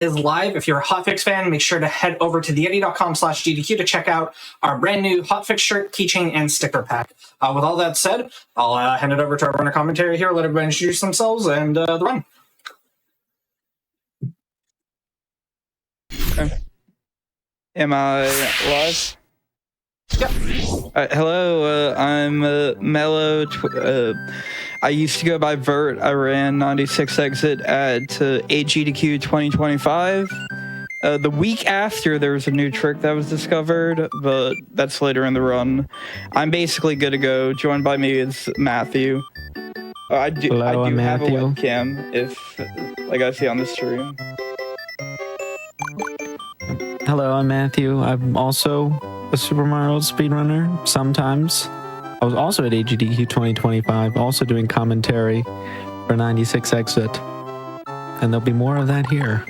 is live. If you're a Hotfix fan, make sure to head over to theyeti.com/GDQ to check out our brand new Hotfix shirt, keychain, and sticker pack. With all that said, I'll hand it over to our runner commentary here, let everybody introduce themselves and the run. Okay. Am I live? Yep. Hello, I'm Mellow. I used to go by Vert. I ran 96 exit at GDQ 2025. The week after, there was a new trick that was discovered, but that's later in the run. I'm basically good to go. Joined by me is Matthew. I do have a webcam, if like I see on the stream. Hello, I'm Matthew. I'm also a Super Mario speedrunner sometimes. I was also at GDQ 2025, also doing commentary for 96 exit. And there'll be more of that here.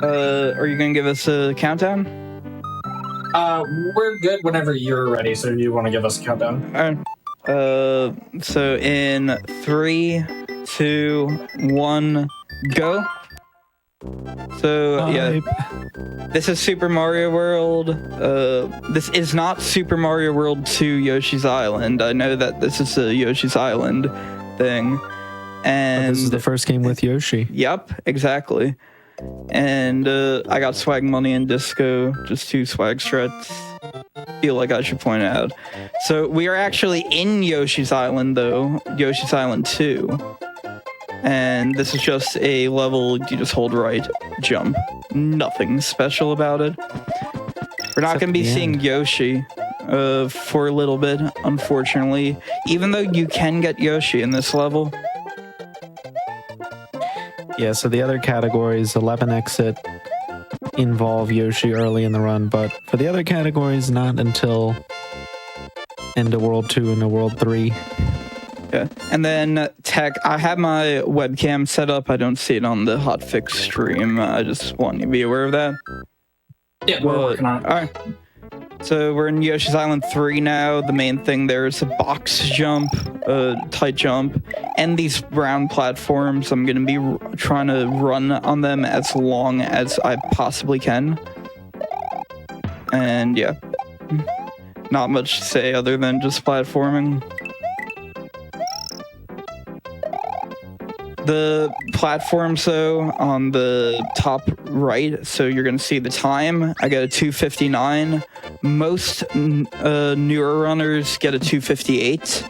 Are you gonna give us a countdown? We're good whenever you're ready, so if you want to give us a countdown. All right. So in 3, 2, 1, go. So yeah, this is Super Mario World. This is not Super Mario World 2 Yoshi's Island. I know that this is a Yoshi's Island thing, and this is the first game with Yoshi. Yep, exactly. And I got swag money and disco, just 2 swag strats. Feel like I should point out. So we are actually in Yoshi's Island though, Yoshi's Island 2. And this is just a level, you just hold right, jump. Nothing special about it. We're not going to be seeing Yoshi for a little bit, unfortunately. Even though you can get Yoshi in this level. Yeah, so the other categories, 11 exit, involve Yoshi early in the run, but for the other categories, not until end of World 2 and World 3. Yeah. And then tech, I have my webcam set up. I don't see it on the Hotfix stream. I just want you to be aware of that. Yeah, we're working on it. All right. So we're in Yoshi's Island 3 now. The main thing there is a box jump, a tight jump, and these round platforms. I'm going to be trying to run on them as long as I possibly can. And yeah, not much to say other than just platforming. The platforms, though, on the top right, so you're going to see the time. I got a 2:59. Most newer runners get a 2:58,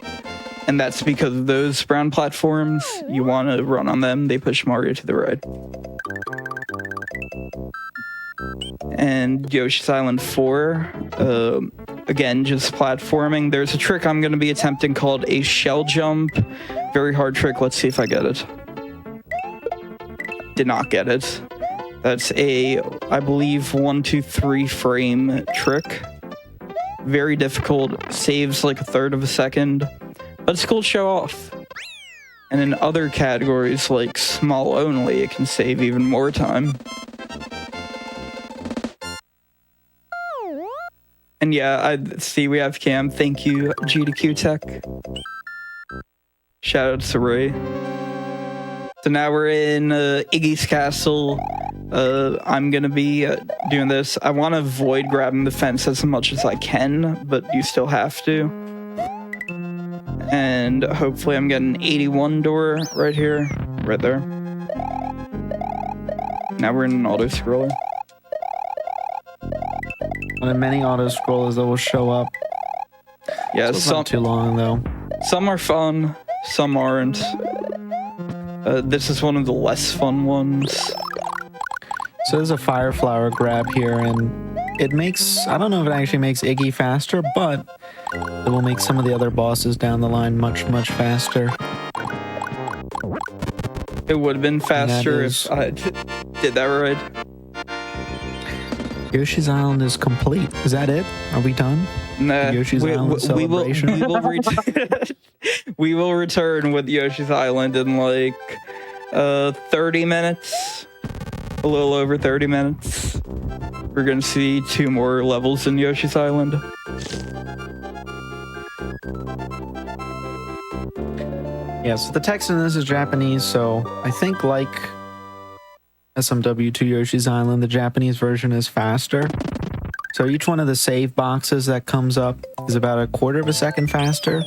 and that's because of those brown platforms. You want to run on them. They push Mario to the right. And Yoshi's Island 4, again, just platforming. There's a trick I'm going to be attempting called a shell jump. Very hard trick. Let's see if I get it. Did not get it. That's a, I believe, 1, 2, 3 frame trick. Very difficult. Saves like 1/3 of a second. But it's cool to show off. And in other categories, like small only, it can save even more time. And yeah, I see we have Cam. Thank you, GDQ Tech. Shout out to Ray. So now we're in Iggy's Castle. I'm going to be doing this. I want to avoid grabbing the fence as much as I can, but you still have to. And hopefully I'm getting 81 door right here, right there. Now we're in an auto-scroller. One of many auto-scrollers that will show up. Yeah, so it's not too long, though. Some are fun, some aren't. This is one of the less fun ones. So there's a fire flower grab here, and it makes, I don't know if it actually makes Iggy faster, but it will make some of the other bosses down the line much, much faster. It would have been faster if I did that right. Yoshi's Island is complete. Is that it? Are we done? Nah, Yoshi's Island celebration? We will return with Yoshi's Island in like 30 minutes. A little over 30 minutes. We're gonna see 2 more levels in Yoshi's Island. Yeah, so the text in this is Japanese, so I think like SMW2 Yoshi's Island, the Japanese version is faster. So each one of the save boxes that comes up is about a quarter of a second faster.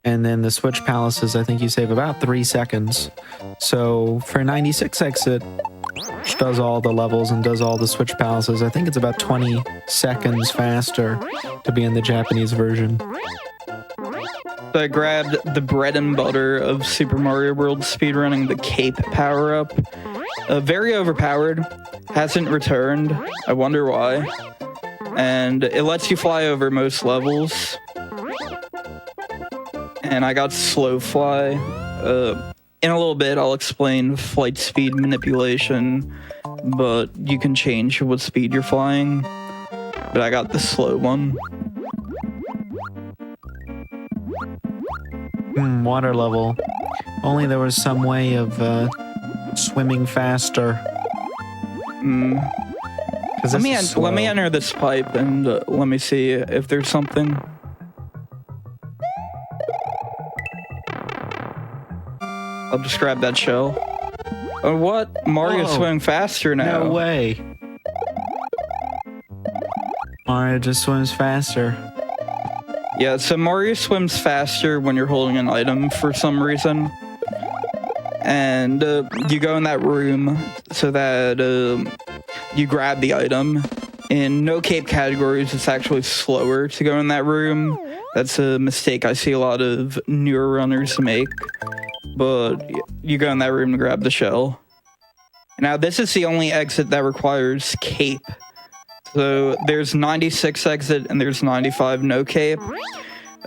And then the Switch Palaces, I think you save about 3 seconds. So for 96 exit, which does all the levels and does all the Switch Palaces, I think it's about 20 seconds faster to be in the Japanese version. So I grabbed the bread and butter of Super Mario World speedrunning, the cape power-up. Very overpowered, hasn't returned, I wonder why. And it lets you fly over most levels. And I got slow fly. In a little bit, I'll explain flight speed manipulation, but you can change what speed you're flying. But I got the slow one. Water level. Only there was some way of swimming faster. Let me enter this pipe and let me see if there's something. I'll just grab that shell. Oh, what? Mario's swimming faster now. No way. Mario just swims faster. Yeah, so Mario swims faster when you're holding an item for some reason. And you go in that room so that you grab the item. In no cape categories, it's actually slower to go in that room. That's a mistake I see a lot of newer runners make. But you go in that room to grab the shell. Now, this is the only exit that requires cape. So there's 96 exit and there's 95 no cape.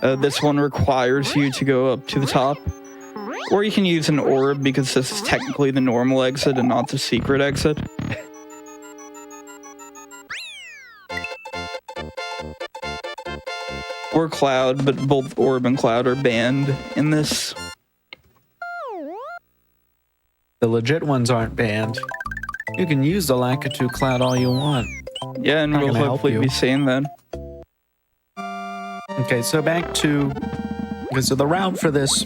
This one requires you to go up to the top. Or you can use an orb because this is technically the normal exit and not the secret exit. Or Cloud, but both Orb and Cloud are banned in this. The legit ones aren't banned. You can use the Lakitu Cloud all you want. Yeah, and we'll hopefully be seeing that. Okay, so back to... Okay, so the route for this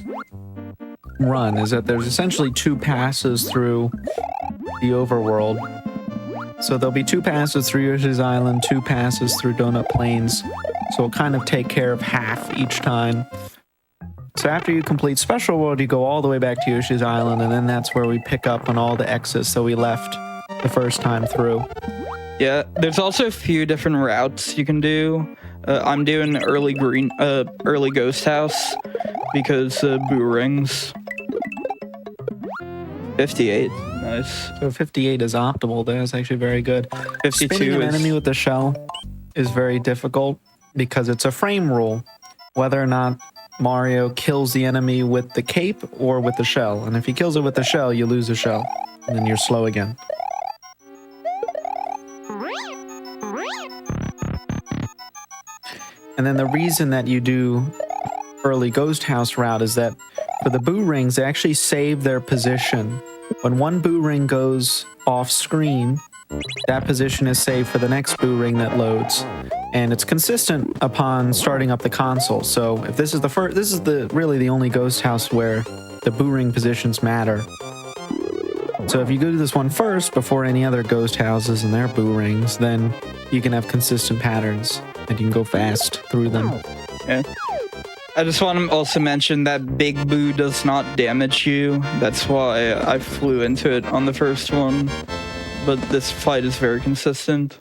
run is that there's essentially 2 passes through the overworld. So there'll be 2 passes through Yoshi's Island, 2 passes through Donut Plains. So it'll kind of take care of half each time. So after you complete Special World, you go all the way back to Yoshi's Island, and then that's where we pick up on all the exits that we left the first time through. Yeah, there's also a few different routes you can do. I'm doing early Ghost House because Boo Rings. 58, nice. So 58 is optimal. That's actually very good. 52 Spinning an is... enemy with the shell is very difficult because it's a frame rule, whether or not Mario kills the enemy with the cape or with the shell. And if he kills it with the shell, you lose the shell, and then you're slow again. And then the reason that you do early Ghost House route is that for the Boo Rings, they actually save their position. When one Boo Ring goes off screen, that position is saved for the next Boo Ring that loads. And it's consistent upon starting up the console. So if this is the first, this is really the only Ghost House where the Boo Ring positions matter. So if you go to this one first before any other Ghost Houses and their Boo Rings, then you can have consistent patterns and you can go fast through them. Yeah. I just want to also mention that Big Boo does not damage you. That's why I flew into it on the first one. But this fight is very consistent.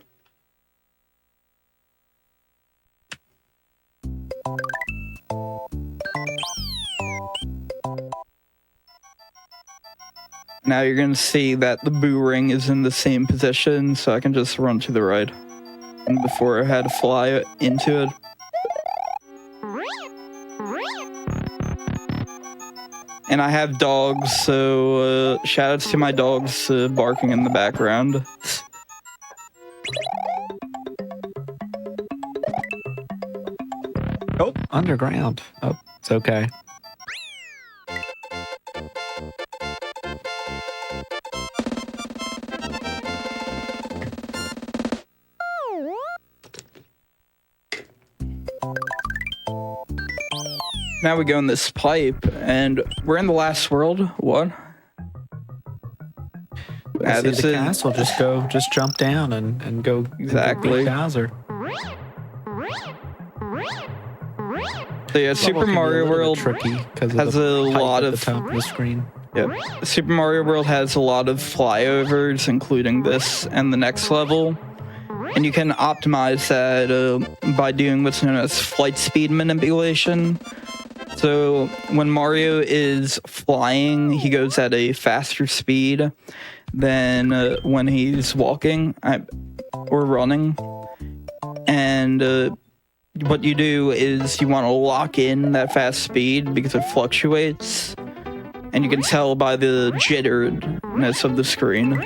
Now you're going to see that the Boo Ring is in the same position, so I can just run to the right. And before I had to fly into it. And I have dogs, so shoutouts to my dogs barking in the background. Oh, underground. Oh, it's okay. now we go in this pipe, and we're in the last world. What? This the castle. Just jump down and go. Exactly. And go beat Bowser. So yeah, Super Mario World has a lot of the top of the screen. Yep. Super Mario World has a lot of flyovers, including this and the next level. And you can optimize that by doing what's known as flight speed manipulation. So when Mario is flying, he goes at a faster speed than when he's walking or running. And what you do is you want to lock in that fast speed because it fluctuates. And you can tell by the jitterness of the screen.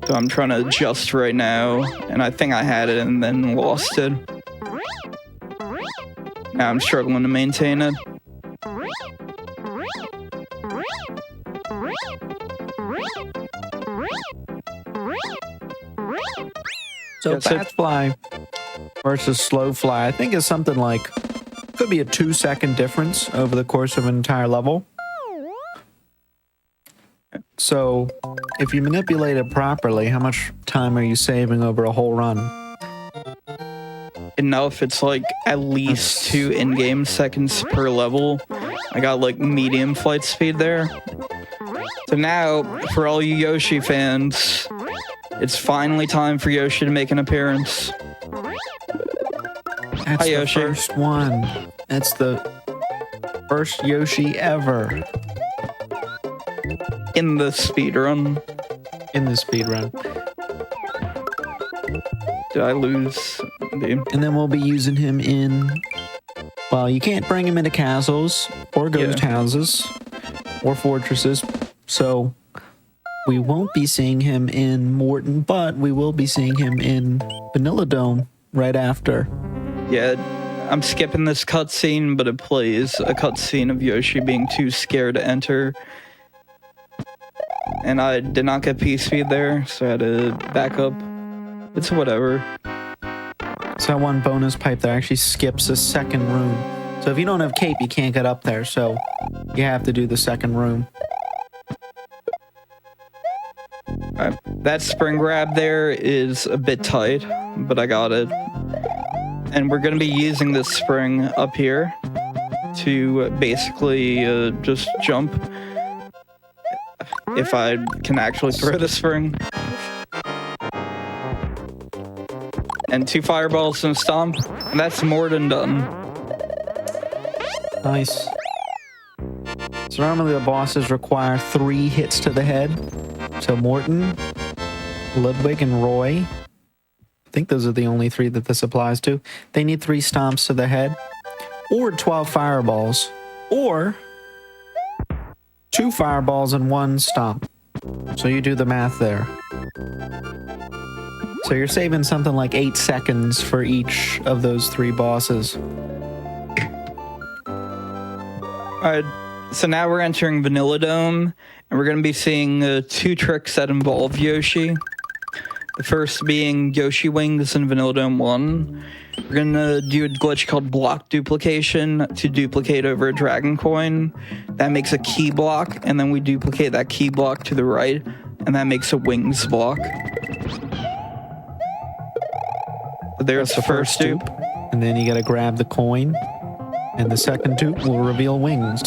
So I'm trying to adjust right now, and I think I had it and then lost it. Now I'm struggling to maintain it. So fast fly versus slow fly, I think is something like, could be a 2-second difference over the course of an entire level. So if you manipulate it properly, how much time are you saving over a whole run? Enough. It's like at least 2 in-game seconds per level. I got like medium flight speed there. So now, for all you Yoshi fans, it's finally time for Yoshi to make an appearance. That's Hi, the Yoshi. first one. That's the first Yoshi ever In the speedrun. in the speedrun. Did I lose? Dude. And then we'll be using him in... Well, you can't bring him into castles or ghost houses or fortresses. So we won't be seeing him in Morton, but we will be seeing him in Vanilla Dome right after. Yeah, I'm skipping this cutscene, but it plays a cutscene of Yoshi being too scared to enter. And I did not get P-speed there, so I had to back up. It's whatever. So one bonus pipe that actually skips a second room. So if you don't have cape, you can't get up there, so you have to do the second room. That spring grab there is a bit tight, but I got it. And we're going to be using this spring up here to basically just jump. If I can actually throw the spring. And 2 fireballs and a stomp. And that's more than done. Nice. So normally the bosses require 3 hits to the head. So Morton, Ludwig, and Roy. I think those are the only 3 that this applies to. They need 3 stomps to the head. Or 12 fireballs. Or 2 fireballs and 1 stomp. So you do the math there. So you're saving something like 8 seconds for each of those 3 bosses. Alright, so now we're entering Vanilla Dome, and we're going to be seeing 2 tricks that involve Yoshi. The first being Yoshi Wings in Vanilla Dome 1. We're going to do a glitch called block duplication to duplicate over a dragon coin. That makes a key block, and then we duplicate that key block to the right, and that makes a wings block. So there's the first dupe. And then you gotta grab the coin. And the second dupe will reveal wings.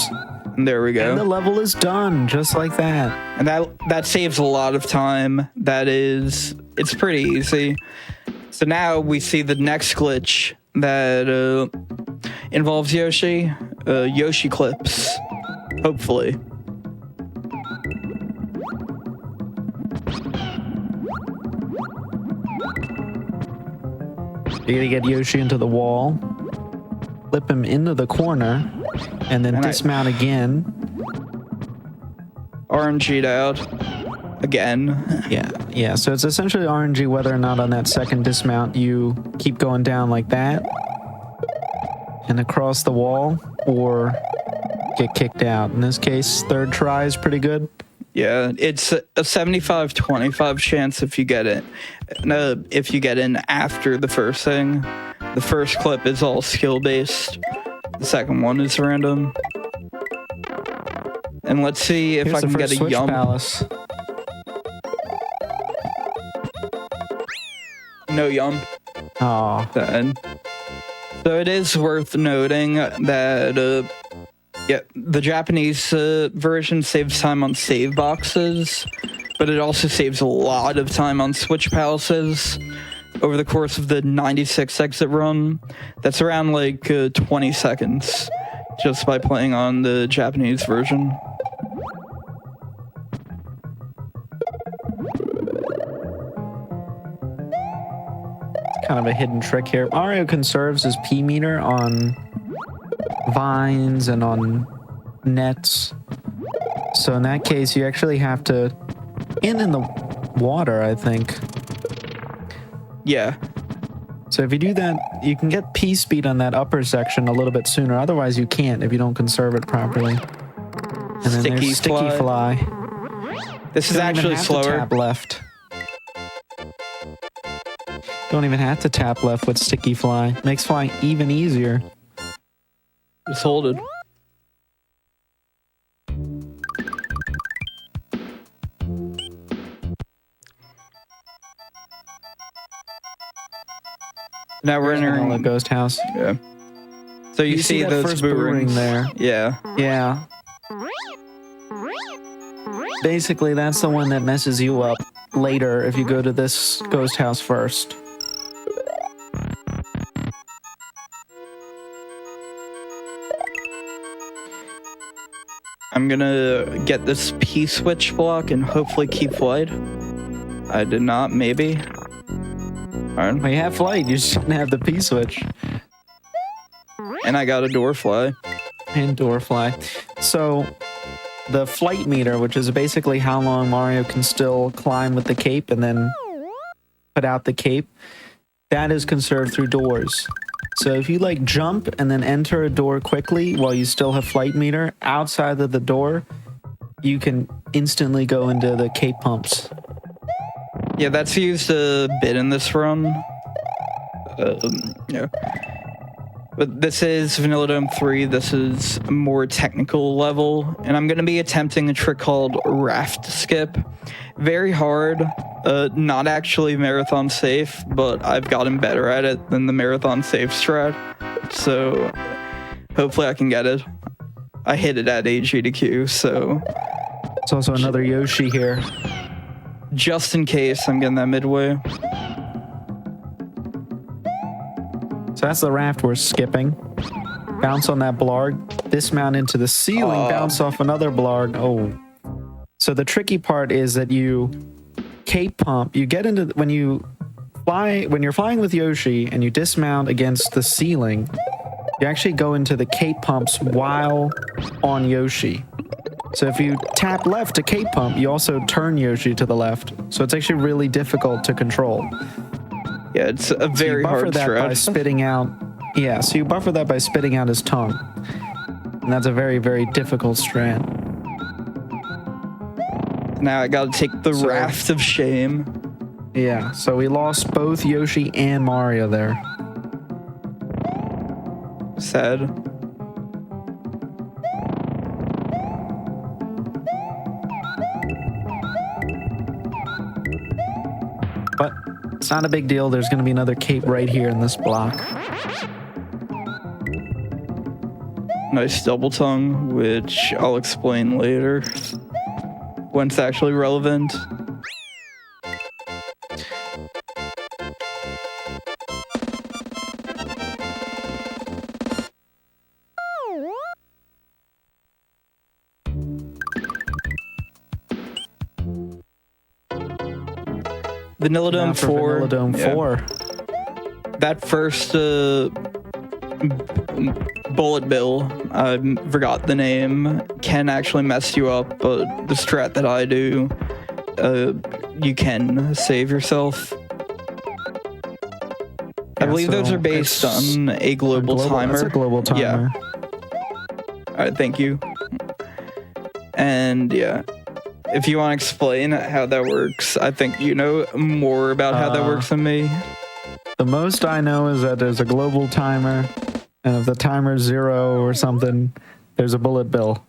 And there we go. And the level is done, just like that. And that saves a lot of time. It's pretty easy. So now we see the next glitch that involves Yoshi. Yoshi clips, hopefully. You're gonna get Yoshi into the wall, flip him into the corner, and then dismount again. RNG'd out again. Yeah. So it's essentially RNG whether or not on that second dismount you keep going down like that and across the wall or get kicked out. In this case, third try is pretty good. Yeah, it's a 75-25 chance if you get it. If you get in after the first thing. The first clip is all skill based. The second one is random. And let's see if Here's I can the get first a Switch yum. Palace. No yum. Oh, Then. So it is worth noting that the Japanese version saves time on save boxes, but it also saves a lot of time on Switch Palaces over the course of the 96 exit run. That's around like 20 seconds just by playing on the Japanese version. kind of a hidden trick here. Mario conserves his P meter on vines and on nets. So in that case, you actually have to in the water, I think. Yeah. So if you do that, you can get P speed on that upper section a little bit sooner. Otherwise, you can't if you don't conserve it properly. And then there's Sticky Fly. This is actually slower. Tap left. Don't even have to tap left with Sticky Fly. Makes flying even easier. Just hold it. Now we're entering the ghost house. Yeah. So you see that those first boo ring there. Yeah. Yeah. Basically, that's the one that messes you up later if you go to this ghost house first. I'm gonna get this P-switch block and hopefully keep flight. I did not, maybe. Alright. Well, you have flight, you shouldn't have the P-switch. And I got a door fly. And door fly. So, the flight meter, which is basically how long Mario can still climb with the cape and then put out the cape, that is conserved through doors. So if you like jump and then enter a door quickly while you still have flight meter, outside of the door, you can instantly go into the cape pumps. Yeah, that's used a bit in this run. Yeah. But this is Vanilla Dome 3. This is a more technical level. And I'm going to be attempting a trick called Raft Skip. Very hard. Not actually marathon safe, but I've gotten better at it than the marathon safe strat. So hopefully I can get it. I hit it at GDQ, so... It's also another Yoshi here. Just in case I'm getting that midway. So that's the raft we're skipping. Bounce on that blarg, dismount into the ceiling, bounce off another blarg. Oh. So the tricky part is that you cape pump, you get into, when you're flying with Yoshi and you dismount against the ceiling, you actually go into the cape pumps while on Yoshi. So if you tap left to cape pump, you also turn Yoshi to the left. So it's actually really difficult to control. Yeah, it's a very hard strat. By spitting out. Yeah, so you buffer that by spitting out his tongue. And that's a very, very difficult strat. Now I gotta take the raft of shame. Yeah, so we lost both Yoshi and Mario there. Sad. But it's not a big deal. There's going to be another cape right here in this block. Nice double tongue, which I'll explain later when it's actually relevant. Vanilla Dome 4. Vanilla Dome 4. That first bullet bill, I forgot the name, can actually mess you up, but the strat that I do, you can save yourself. I believe those are based on a global timer. That's a global timer. Yeah. Alright, thank you. And yeah. If you want to explain how that works, I think you know more about how that works than me. The most I know is that there's a global timer, And if the timer's 0 or something, there's a bullet bill.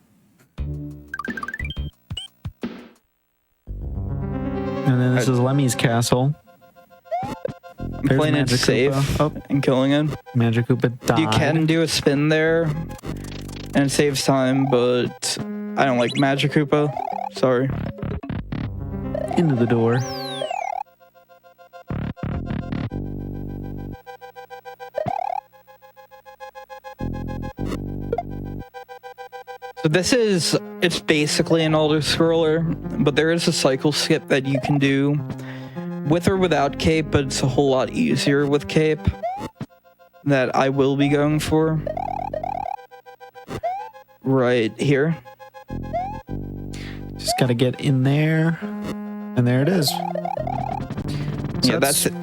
And then this is Lemmy's castle. I'm playing it safe and killing it. Magic Koopa died. You can do a spin there, and it saves time, but I don't like Magic Koopa. Sorry. Into the door. So it's basically an Elder Scroller, but there is a cycle skip that you can do with or without cape, but it's a whole lot easier with cape that I will be going for. Right here. Just gotta get in there. And there it is. So yeah, that's it.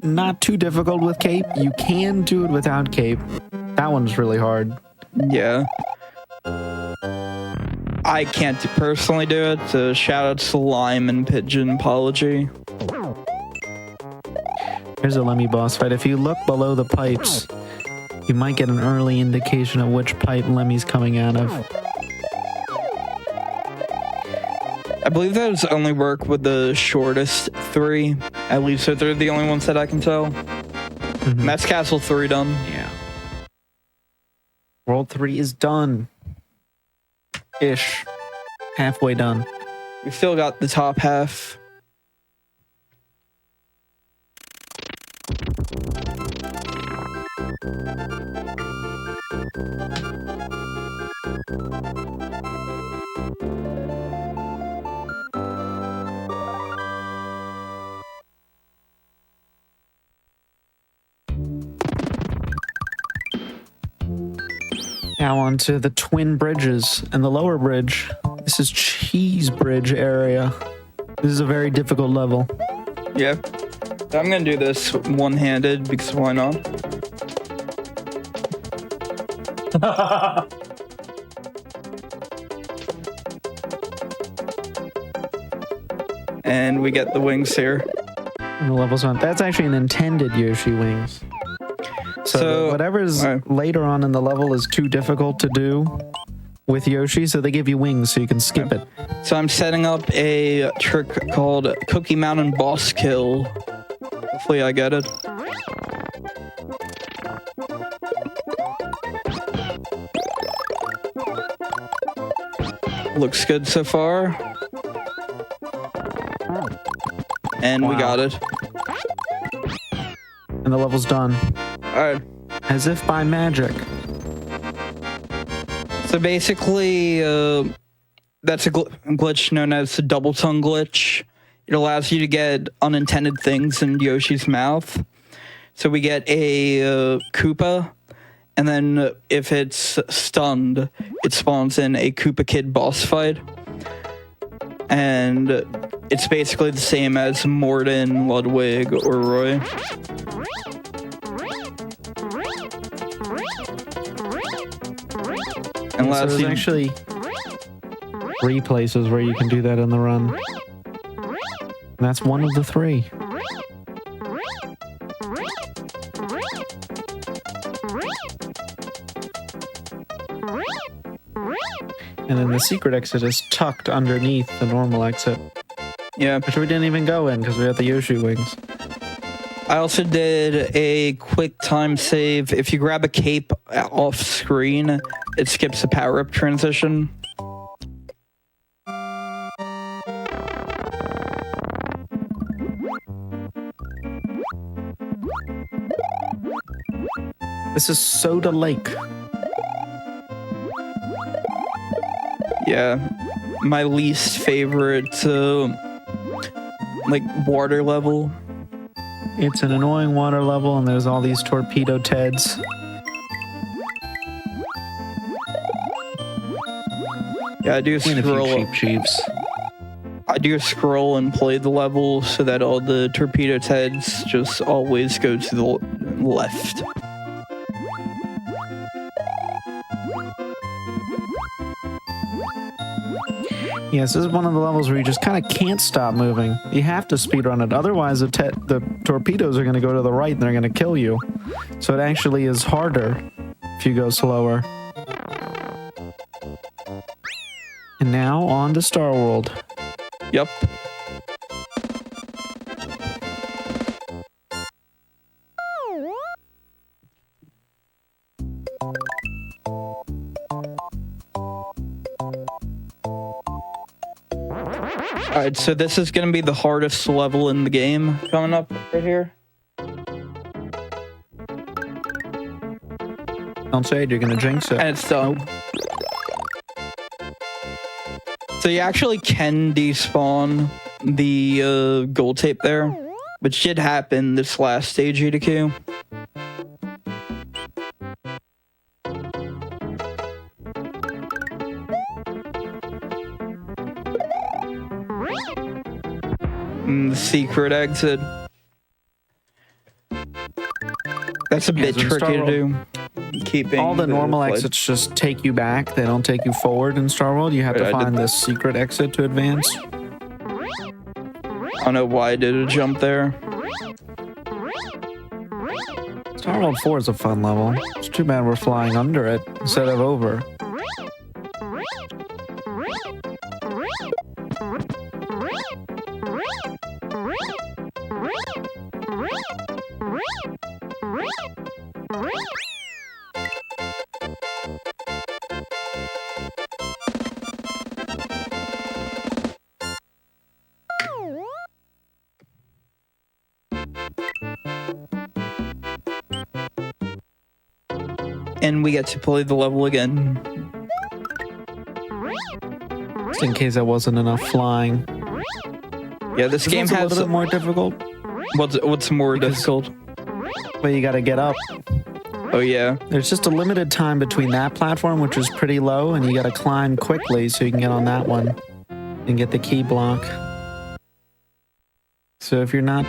Not too difficult with cape. You can do it without cape. That one's really hard. Yeah. I can't personally do it, so shout out to Lime and Pigeon Apology. Here's a Lemmy boss fight. If you look below the pipes, you might get an early indication of which pipe Lemmy's coming out of. I believe those only work with the shortest 3. At least they're the only ones that I can tell. And that's Castle 3 done. Yeah. World 3 is done. Ish. Halfway done. We still got the top half. Now on to the twin bridges and the lower bridge. This is Cheese Bridge area. This is a very difficult level. Yeah. I'm gonna do this one-handed because why not? And we get the wings here. And the level's on. That's actually an intended Yoshi wings. So whatever's later on in the level is too difficult to do with Yoshi, so they give you wings so you can skip it. So I'm setting up a trick called Cookie Mountain Boss Kill. Hopefully I get it. Looks good so far. And we got it. And the level's done. Alright. As if by magic. So basically, that's a glitch known as the double tongue glitch. It allows you to get unintended things in Yoshi's mouth. So we get a Koopa, and then if it's stunned, it spawns in a Koopa Kid boss fight. And it's basically the same as Morden, Ludwig, or Roy. And so there's actually 3 places where you can do that in the run. And that's one of the 3. And then the secret exit is tucked underneath the normal exit. Yeah. Which we didn't even go in because we had the Yoshi wings. I also did a quick time save. If you grab a cape off screen, it skips the power-up transition. This is Soda Lake. Yeah, my least favorite, like, water level. It's an annoying water level, and there's all these torpedo Teds. Yeah, I do scroll. Cheeps. I do scroll and play the level so that all the torpedo Teds just always go to the left. Yes, this is one of the levels where you just kind of can't stop moving. You have to speedrun it. Otherwise, the torpedoes are going to go to the right and they're going to kill you. So it actually is harder if you go slower. And now on to Star World. Yep. Alright, so this is going to be the hardest level in the game coming up right here. Don't say it, you're going to jinx it. And it's done. So you actually can despawn the gold tape there, which did happen this last stage GDQ. The secret exit. That's a bit tricky to do. Keeping all the normal flight. exits just take you back. They don't take you forward in Star World. You have to find this secret exit to advance. I don't know why I did a jump there. Star World 4 is a fun level. It's too bad we're flying under it instead of over. And we get to play the level again. Just in case that wasn't enough flying. Yeah, this game has a little bit more difficult. What's more difficult? Well, you got to get up. Oh yeah. There's just a limited time between that platform, which is pretty low, and you got to climb quickly so you can get on that one and get the key block. So if you're not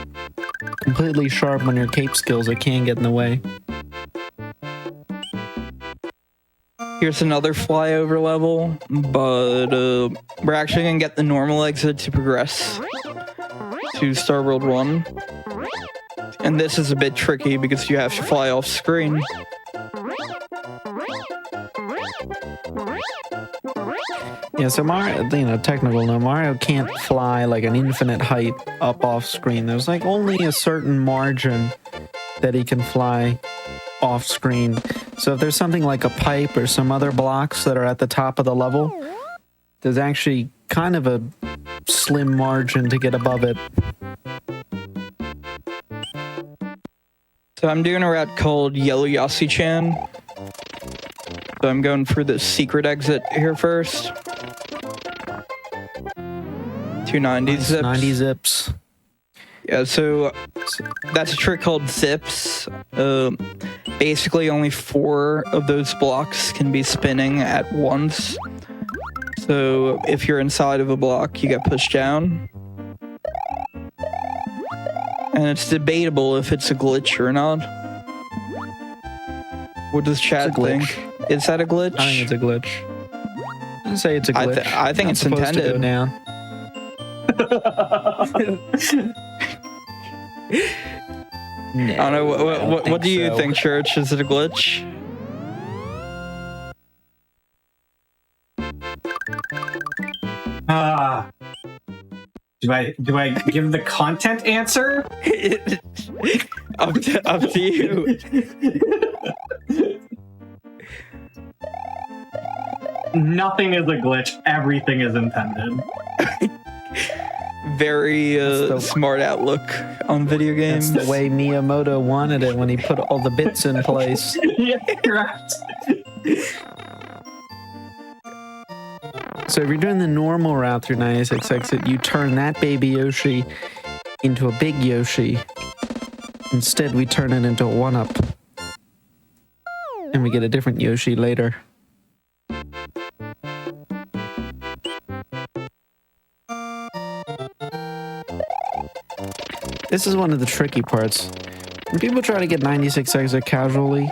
completely sharp on your cape skills, it can get in the way. Here's another flyover level, but we're actually gonna get the normal exit to progress to Star World 1. And this is a bit tricky because you have to fly off screen. Yeah, so Mario, technical no, Mario can't fly like an infinite height up off screen. There's like only a certain margin that he can fly off screen. So if there's something like a pipe or some other blocks that are at the top of the level, there's actually kind of a slim margin to get above it. So I'm doing a route called Mel0cious. So I'm going for the secret exit here first. 290 zips. 90 zips. Yeah, so that's a trick called zips. Basically, only 4 of those blocks can be spinning at once. So if you're inside of a block, you get pushed down. And it's debatable if it's a glitch or not. What does chat think? Is that a glitch? I think it's a glitch. I'd say it's a glitch. I think it's intended. Down. No, I don't know. What do you think, Church? Is it a glitch? Do I give the content answer? up to you. Nothing is a glitch. Everything is intended. Very smart outlook on video games. That's the way Miyamoto wanted it when he put all the bits in place. Yeah, right. So if you're doing the normal route through 96 exit, you turn that baby Yoshi into a big Yoshi. Instead, we turn it into a 1-up. And we get a different Yoshi later. This is one of the tricky parts. When people try to get 96 exit casually,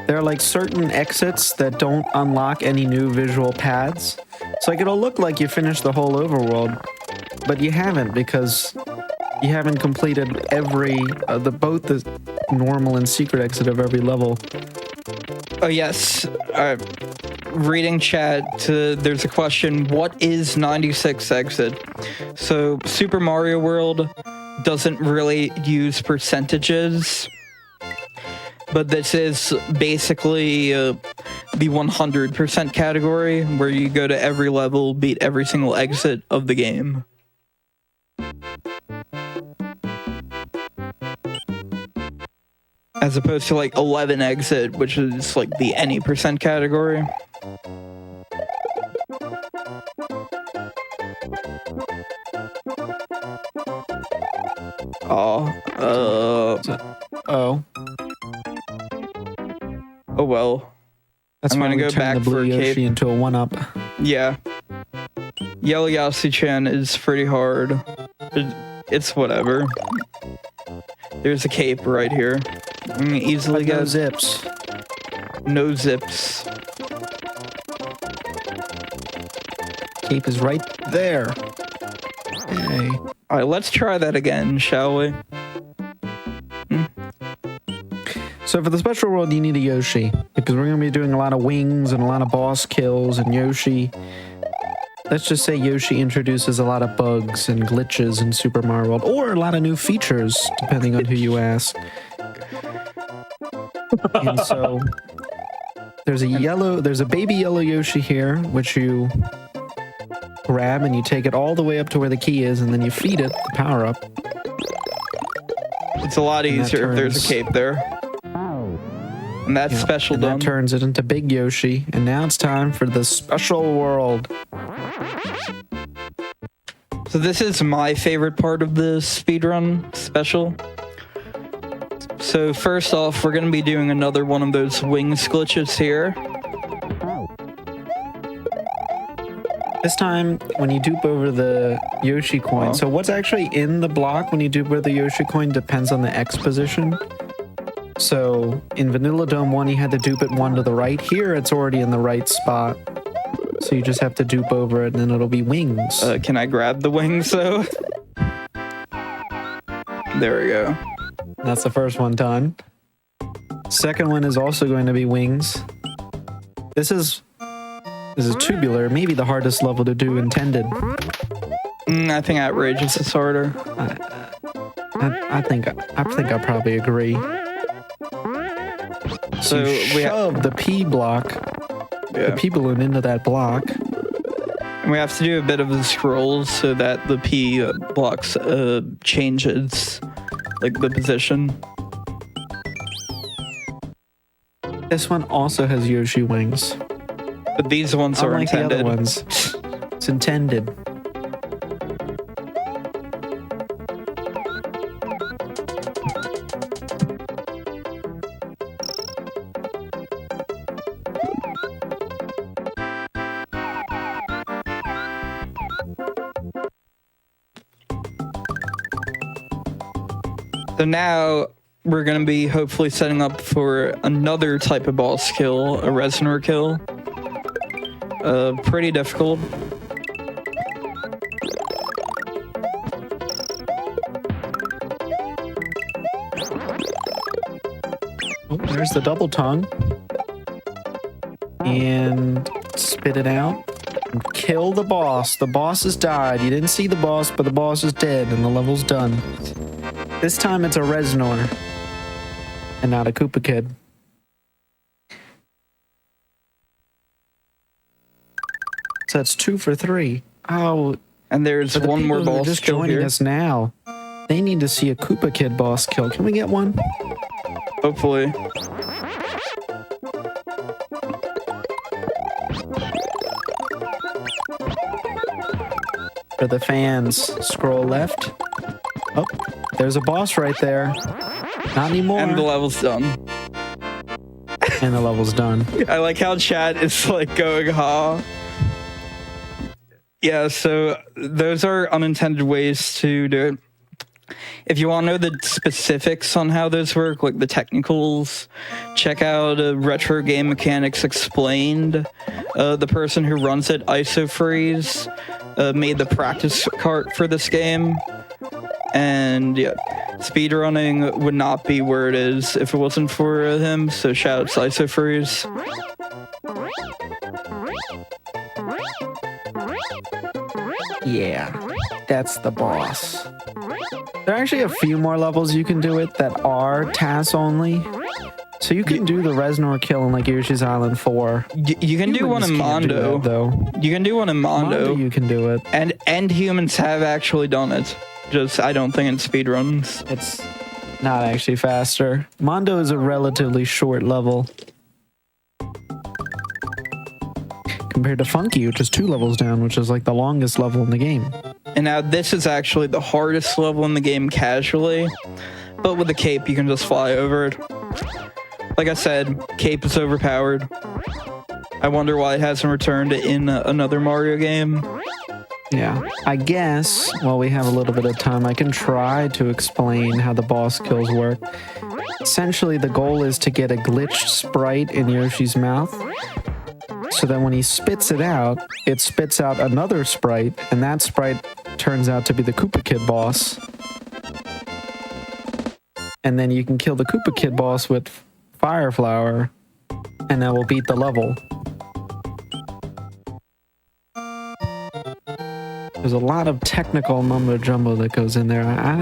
there are like certain exits that don't unlock any new visual paths. So like it'll look like you finished the whole overworld, but you haven't because you haven't completed every both the normal and secret exit of every level. Oh yes, reading chat. There's a question. What is 96 exit? So Super Mario World doesn't really use percentages, but this is basically the 100% category where you go to every level, beat every single exit of the game. As opposed to like 11 exit, which is like the any percent category. Oh well. That's I'm why gonna we go turn back the blue for a Yoshi cape. into a 1-up. Yeah. Yellow Yossi-chan is pretty hard. It's whatever. There's a cape right here. I'm gonna easily No get zips. no zips. Cape is right there. Yay. Alright, let's try that again, shall we? So for the special world, you need a Yoshi, because we're going to be doing a lot of wings and a lot of boss kills, and Yoshi... Let's just say Yoshi introduces a lot of bugs and glitches in Super Mario World, or a lot of new features, depending on who you ask. And so there's a baby yellow Yoshi here, which you grab and you take it all the way up to where the key is, and then you feed it the power up. It's a lot easier if there's a cape there. And that's special and done. that turns it into Big Yoshi, and now it's time for the special world. So this is my favorite part of the speedrun special. So first off, we're going to be doing another one of those wings glitches here. This time, when you dupe over the Yoshi coin, so what's actually in the block when you dupe over the Yoshi coin depends on the X position. So in Vanilla Dome 1, you had to dupe it 1 to the right. Here, it's already in the right spot. So you just have to dupe over it, and then it'll be wings. Can I grab the wings, though? There we go. That's the first one done. Second one is also going to be wings. This is tubular, maybe the hardest level to do intended. I think Outrageous is harder. I think I probably agree. So we shove the P block, the P balloon into that block. And we have to do a bit of the scrolls so that the P blocks changes, like the position. This one also has Yoshi wings. But these ones are Unlike intended. the other ones. It's intended. So now we're going to be hopefully setting up for another type of boss kill, a Reznor kill. Pretty difficult. Oh, there's the double tongue. And spit it out. And kill the boss. The boss has died. You didn't see the boss, but the boss is dead and the level's done. This time it's a Reznor. And not a Koopa Kid. So that's 2 for 3. Oh, And there's for the one more people who are boss just kill joining here. us now. They need to see a Koopa Kid boss kill. Can we get one? Hopefully. For the fans, scroll left. Oh, there's a boss right there. Not anymore. And the level's done. And the level's done. I like how chat is like going, ha. Yeah, so those are unintended ways to do it. If you want to know the specifics on how those work, like the technicals, check out Retro Game Mechanics Explained. The person who runs it, IsoFreeze, made the practice cart for this game. And yeah, speedrunning would not be where it is if it wasn't for him, so shout out to IsoFreeze. Yeah, that's the boss. There are actually a few more levels you can do it that are TAS only. So you can do the Reznor kill in like Yoshi's Island 4. You can do one in Mondo. Though. You can do one in Mondo. You can do it. And humans have actually done it. Just, I don't think in speedruns. It's not actually faster. Mondo is a relatively short level. Compared to Funky, which is 2 levels down, which is like the longest level in the game. And now this is actually the hardest level in the game casually. But with the cape, you can just fly over it. Like I said, cape is overpowered. I wonder why it hasn't returned in another Mario game. Yeah, I guess while we have a little bit of time, I can try to explain how the boss kills work. Essentially, the goal is to get a glitched sprite in Yoshi's mouth, so that when he spits it out another sprite, and that sprite turns out to be the Koopa Kid boss. And then you can kill the Koopa Kid boss with Fire Flower, and that will beat the level. There's a lot of technical mumbo jumbo that goes in there. I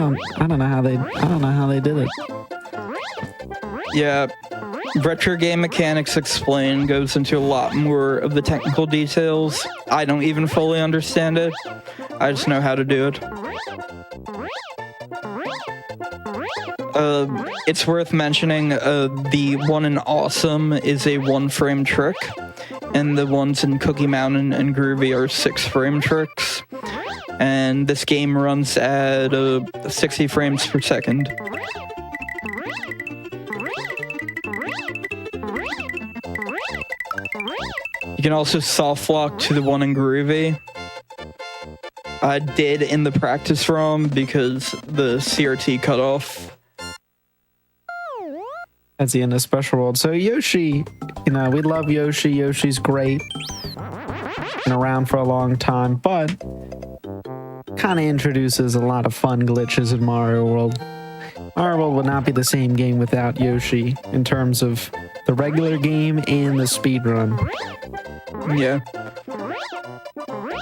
don't know how they did it. Yeah, Retro Game Mechanics Explained goes into a lot more of the technical details. I don't even fully understand it. I just know how to do it. It's worth mentioning the one in Awesome is a 1-frame trick, and the ones in Cookie Mountain and Groovy are 6-frame tricks. And this game runs at 60 frames per second. You can also soft lock to the one in Groovy. I did in the practice ROM because the CRT cut off. That's the end of Special World. So Yoshi, we love Yoshi. Yoshi's great. Been around for a long time, but kind of introduces a lot of fun glitches in Mario World. Mario World would not be the same game without Yoshi in terms of the regular game and the speedrun. Yeah.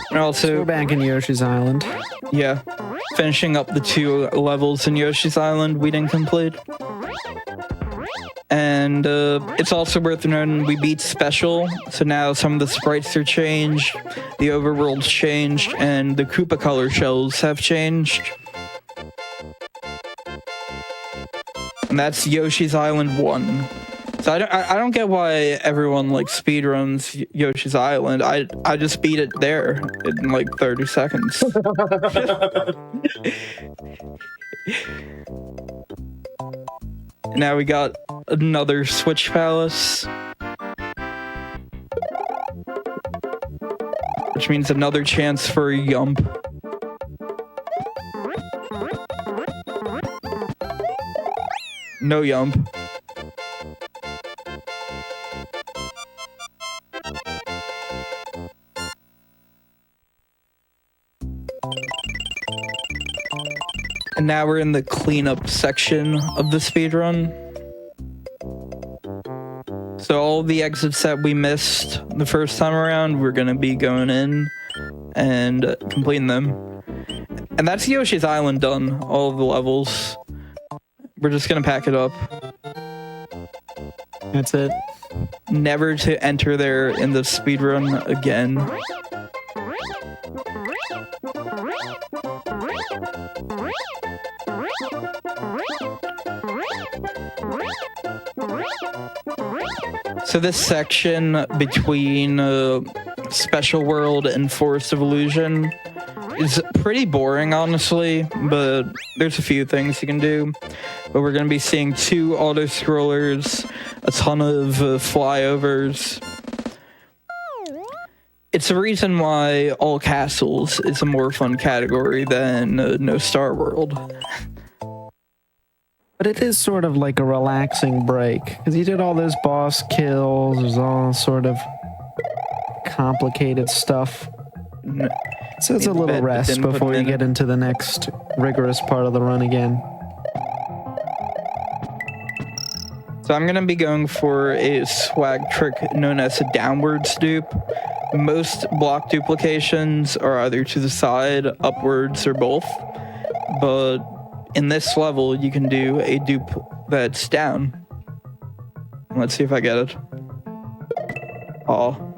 And also, so we're back in Yoshi's Island. Yeah. Finishing up the 2 levels in Yoshi's Island we didn't complete. And it's also worth noting we beat Special, so now some of the sprites are changed, the overworld's changed, and the Koopa color shells have changed. And that's Yoshi's Island 1. So I don't get why everyone like speedruns Yoshi's Island. I just beat it there in like 30 seconds. Now we got another Switch Palace, which means another chance for a Yump. No Yump. And now we're in the cleanup section of the speedrun. So all the exits that we missed the first time around, we're gonna be going in and completing them. And that's Yoshi's Island done, all of the levels. We're just gonna pack it up. That's it. Never to enter there in the speedrun again. So this section between Special World and Forest of Illusion is pretty boring, honestly, but there's a few things you can do. But we're going to be seeing 2 auto-scrollers, a ton of flyovers. it's a reason why all castles is a more fun category than No Star World. But it is sort of like a relaxing break because you did all those boss kills. There's all sort of complicated stuff. So it's a little rest before you get into the next rigorous part of the run again. So I'm going to be going for a swag trick known as a downwards dupe. Most block duplications are either to the side, upwards, or both. But in this level, you can do a dupe that's down. Let's see if I get it. Aw.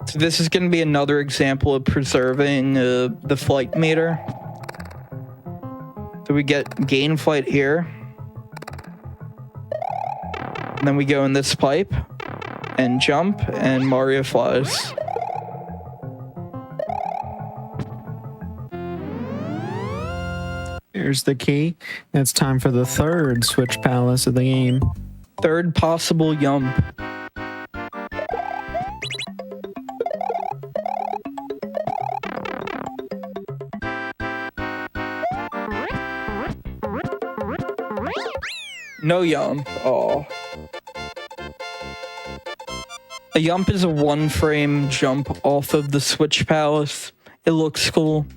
So this is going to be another example of preserving the flight meter. So we get gain flight here. And then we go in this pipe and jump, and Mario flies. Here's the key. It's time for the third Switch Palace of the game. Third possible yump. No yump. Oh. A yump is a one-frame jump off of the Switch Palace. It looks cool.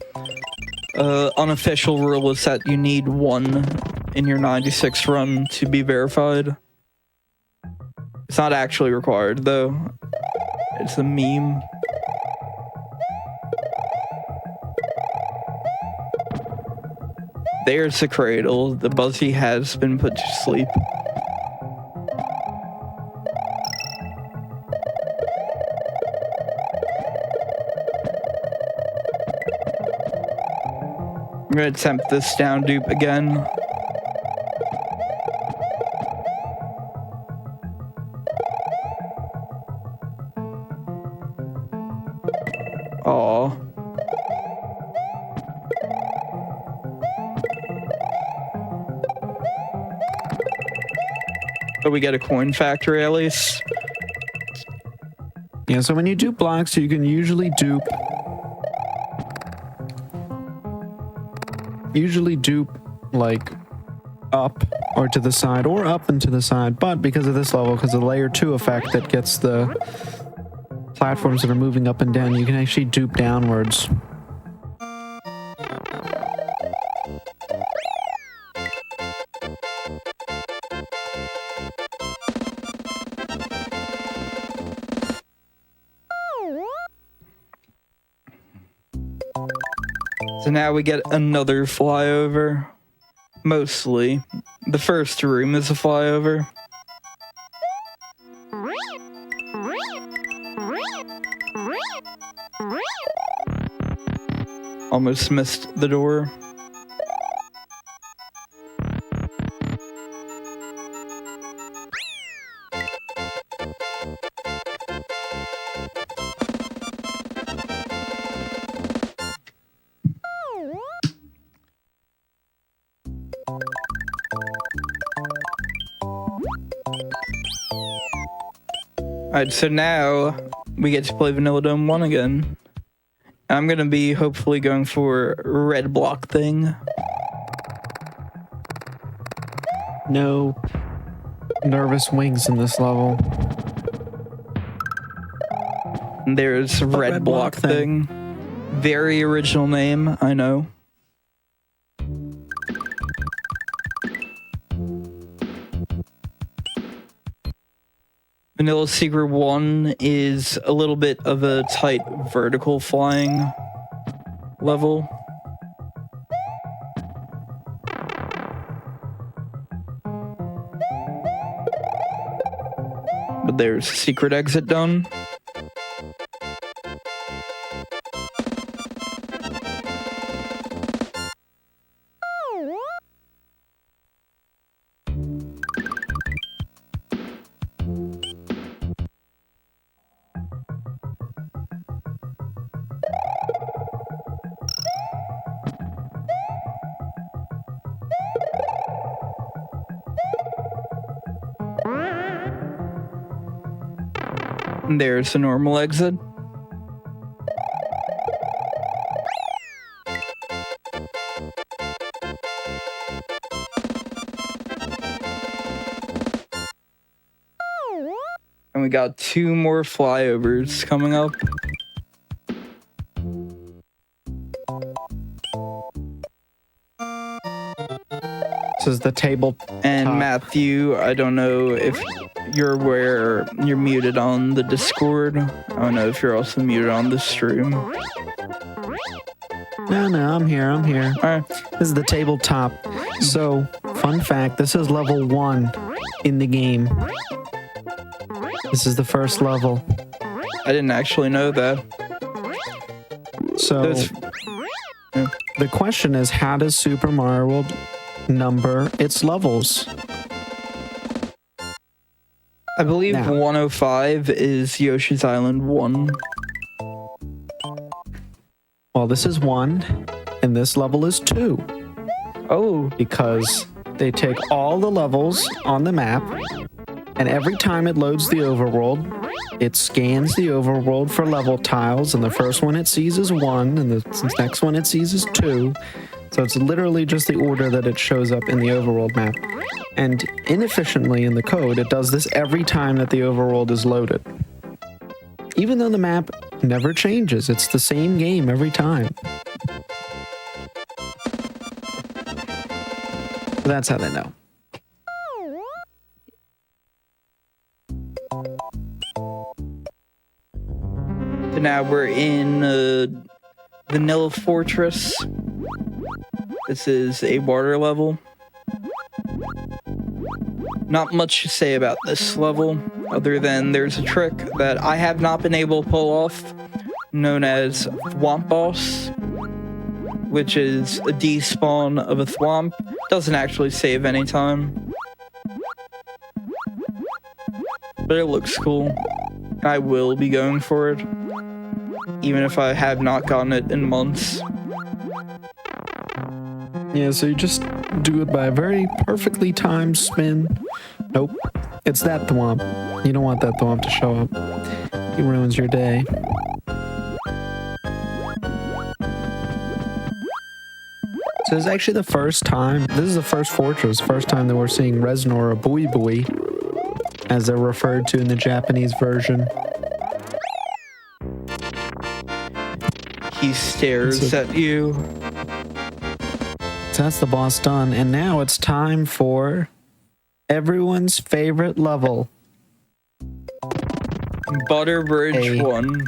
Unofficial rule is that you need one in your 96 run to be verified. It's not actually required, though. It's a meme. There's the cradle. The Buzzy has been put to sleep. I'm gonna attempt this down dupe again. Aww. But we get a coin factory at least. Yeah, so when you dupe blocks, you can usually dupe like up or to the side or up and to the side, but because of this level, because of the layer 2 effect that gets the platforms that are moving up and down, you can actually dupe downwards. So now we get another flyover. Mostly. The first room is a flyover. Almost missed the door. Alright, so now we get to play Vanilla Dome 1 again. I'm gonna be hopefully going for red block thing. No nervous wings in this level. And there's red block thing. Very original name, I know. Vanilla Secret 1 is a little bit of a tight vertical flying level. But there's secret exit done. There's the normal exit. And we got 2 more flyovers coming up. This is the table. And Matthew, I don't know if you're aware, you're muted on the Discord. I don't know if you're also muted on the stream. No, I'm here. All right. This is the tabletop. So, fun fact, this is level 1 in the game. This is the first level. I didn't actually know that. So, the question is, how does Super Mario World number its levels? I believe Now. 105 is Yoshi's Island 1. Well, this is 1, and this level is 2. Oh, Because they take all the levels on the map, and every time it loads the overworld, it scans the overworld for level tiles, and the first one it sees is 1, and the next one it sees is 2. So it's literally just the order that it shows up in the overworld map. And inefficiently in the code, it does this every time that the overworld is loaded. Even though the map never changes, it's the same game every time. So that's how they know. so now we're in Vanilla Fortress. This is a water level. Not much to say about this level, other than there's a trick that I have not been able to pull off, known as Thwomp Boss, which is a despawn of a thwomp. Doesn't actually save any time, but it looks cool. I will be going for it, even if I have not gotten it in months. Yeah, so you just do it by a very perfectly timed spin. Nope. It's that thwomp. You don't want that thwomp to show up. He ruins your day. So this is actually the first time, this is the first fortress, first time that we're seeing Reznor or Bui Bui, as they're referred to in the Japanese version. He stares at you. So that's the boss done, and now it's time for everyone's favorite level. Butter Bridge 1.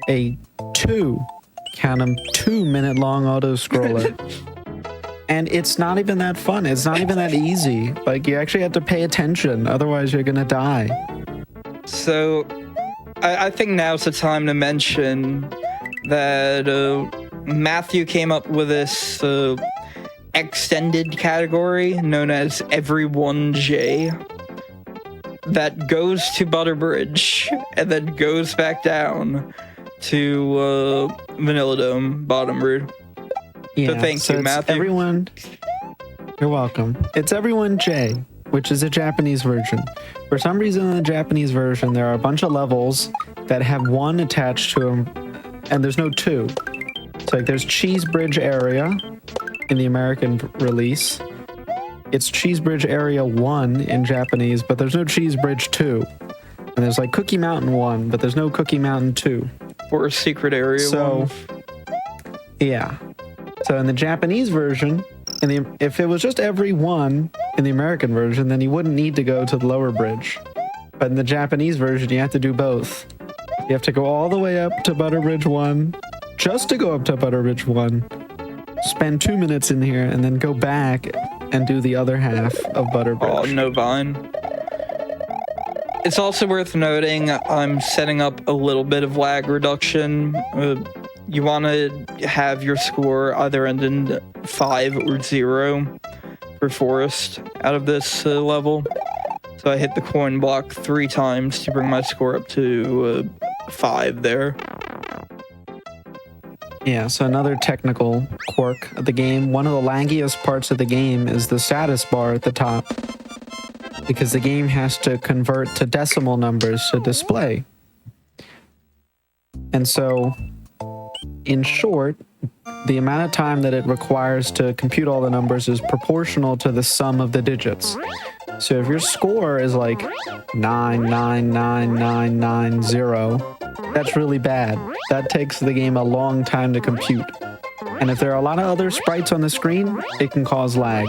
A 2-minute long auto scroller. And it's not even that fun. It's not even that easy. Like, you actually have to pay attention, otherwise you're gonna die. So, I think now's the time to mention that Matthew came up with this extended category known as Every1J that goes to Butter Bridge and then goes back down to Vanilla Dome Bottom Route. Yeah, So thank you, it's Matthew. You're welcome. It's Every1J, which is a Japanese version. For some reason in the Japanese version, there are a bunch of levels that have 1 attached to them, and there's no 2. So like there's Cheese Bridge Area in the American release. It's Cheese Bridge Area 1 in Japanese, but there's no Cheese Bridge 2. And there's like Cookie Mountain 1, but there's no Cookie Mountain 2. Or Secret Area 1. Yeah. So in the Japanese version, if it was just every 1 in the American version, then you wouldn't need to go to the lower bridge. But in the Japanese version, you have to do both. You have to go all the way up to Butter Bridge 1, just to go up to Butter Bridge 1, spend 2 minutes in here, and then go back and do the other half of Butter Bridge. Oh, no vine. It's also worth noting I'm setting up a little bit of lag reduction. You want to have your score either end in 5 or 0 for Forest out of this level. So I hit the coin block 3 times to bring my score up to 5 there. Yeah, so another technical quirk of the game, one of the laggiest parts of the game is the status bar at the top. because the game has to convert to decimal numbers to display. And so, in short, the amount of time that it requires to compute all the numbers is proportional to the sum of the digits. So if your score is like 999990, that's really bad. That takes the game a long time to compute. And if there are a lot of other sprites on the screen, it can cause lag.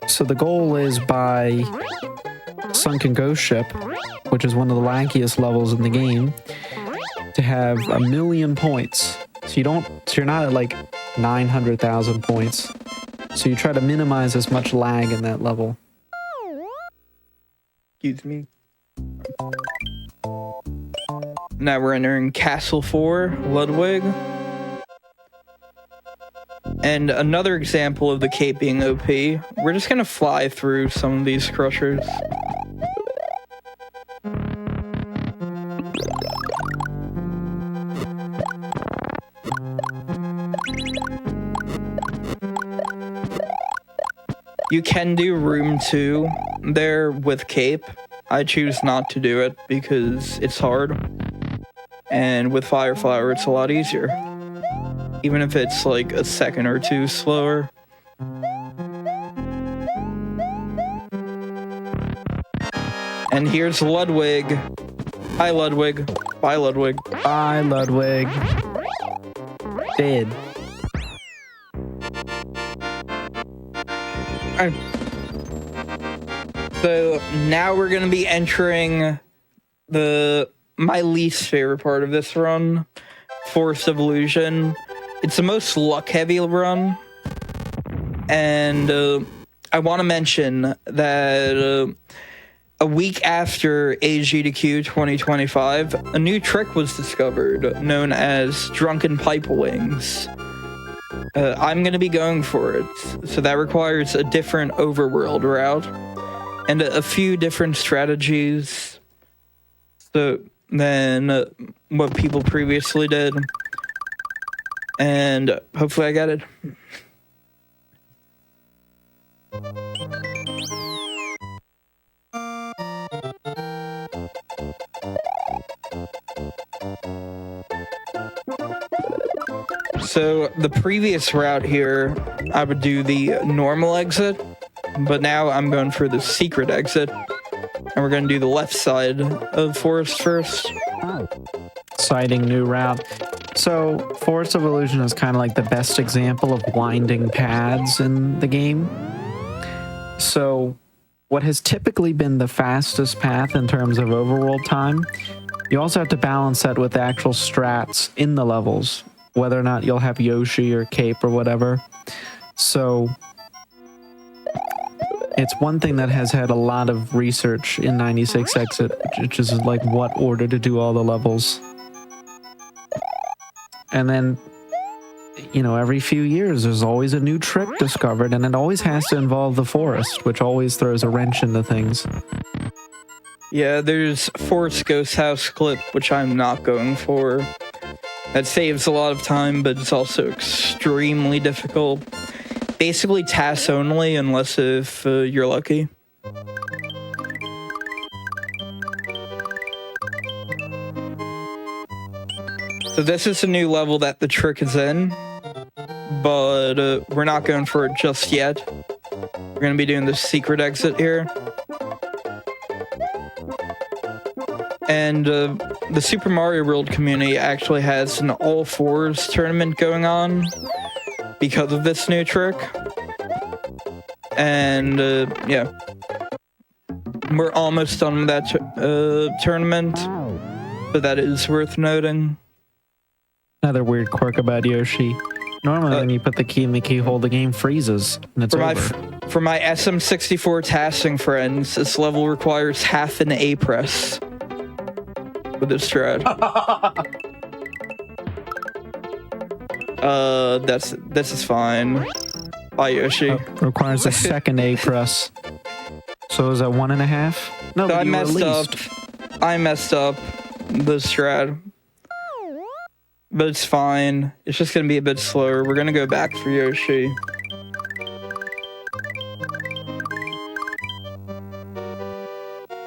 So the goal is by Sunken Ghost Ship, which is one of the laggiest levels in the game, to have 1,000,000 points. So you're not at like 900,000 points. So you try to minimize as much lag in that level. Excuse me. Now we're entering Castle 4, Ludwig. And another example of the cape being OP, we're just gonna fly through some of these crushers. You can do room 2 there with cape. I choose not to do it because it's hard. And with Fire Flower, it's a lot easier. Even if it's like a second or two slower. And here's Ludwig. Hi, Ludwig. Bye, Ludwig. Bye, Ludwig. Dead. So now we're gonna be entering my least favorite part of this run, Forest of Illusion. It's the most luck heavy run, and I want to mention that a week after GDQ 2025, a new trick was discovered known as Drunken Pipe Wings. I'm going to be going for it, so that requires a different overworld route and a few different strategies than what people previously did, and hopefully I get it. So the previous route here, I would do the normal exit, but now I'm going for the secret exit, and we're going to do the left side of Forest first. Exciting new route. So Forest of Illusion is kind of like the best example of winding paths in the game. So what has typically been the fastest path in terms of overworld time, you also have to balance that with the actual strats in the levels, whether or not you'll have Yoshi or Cape or whatever. So it's one thing that has had a lot of research in 96 Exit, which is like what order to do all the levels. And then, you know, every few years there's always a new trick discovered, and it always has to involve the forest, which always throws a wrench into things. Yeah, there's Forest Ghost House clip, which I'm not going for. That saves a lot of time, but it's also extremely difficult. Basically tasks only, unless if you're lucky. So this is a new level that the trick is in, but we're not going for it just yet. We're going to be doing the secret exit here. And the Super Mario World community actually has an All Fours tournament going on because of this new trick. And yeah, we're almost done with that tournament, but that is worth noting. Another weird quirk about Yoshi. Normally when you put the key in the keyhole, the game freezes and it's over. For my SM64 tasking friends, this level requires half an A press with this strat. This is fine. Bye, Yoshi. Requires a second A press. So is that 1.5? No, so I messed up the strat. But it's fine. It's just gonna be a bit slower. We're gonna go back for Yoshi.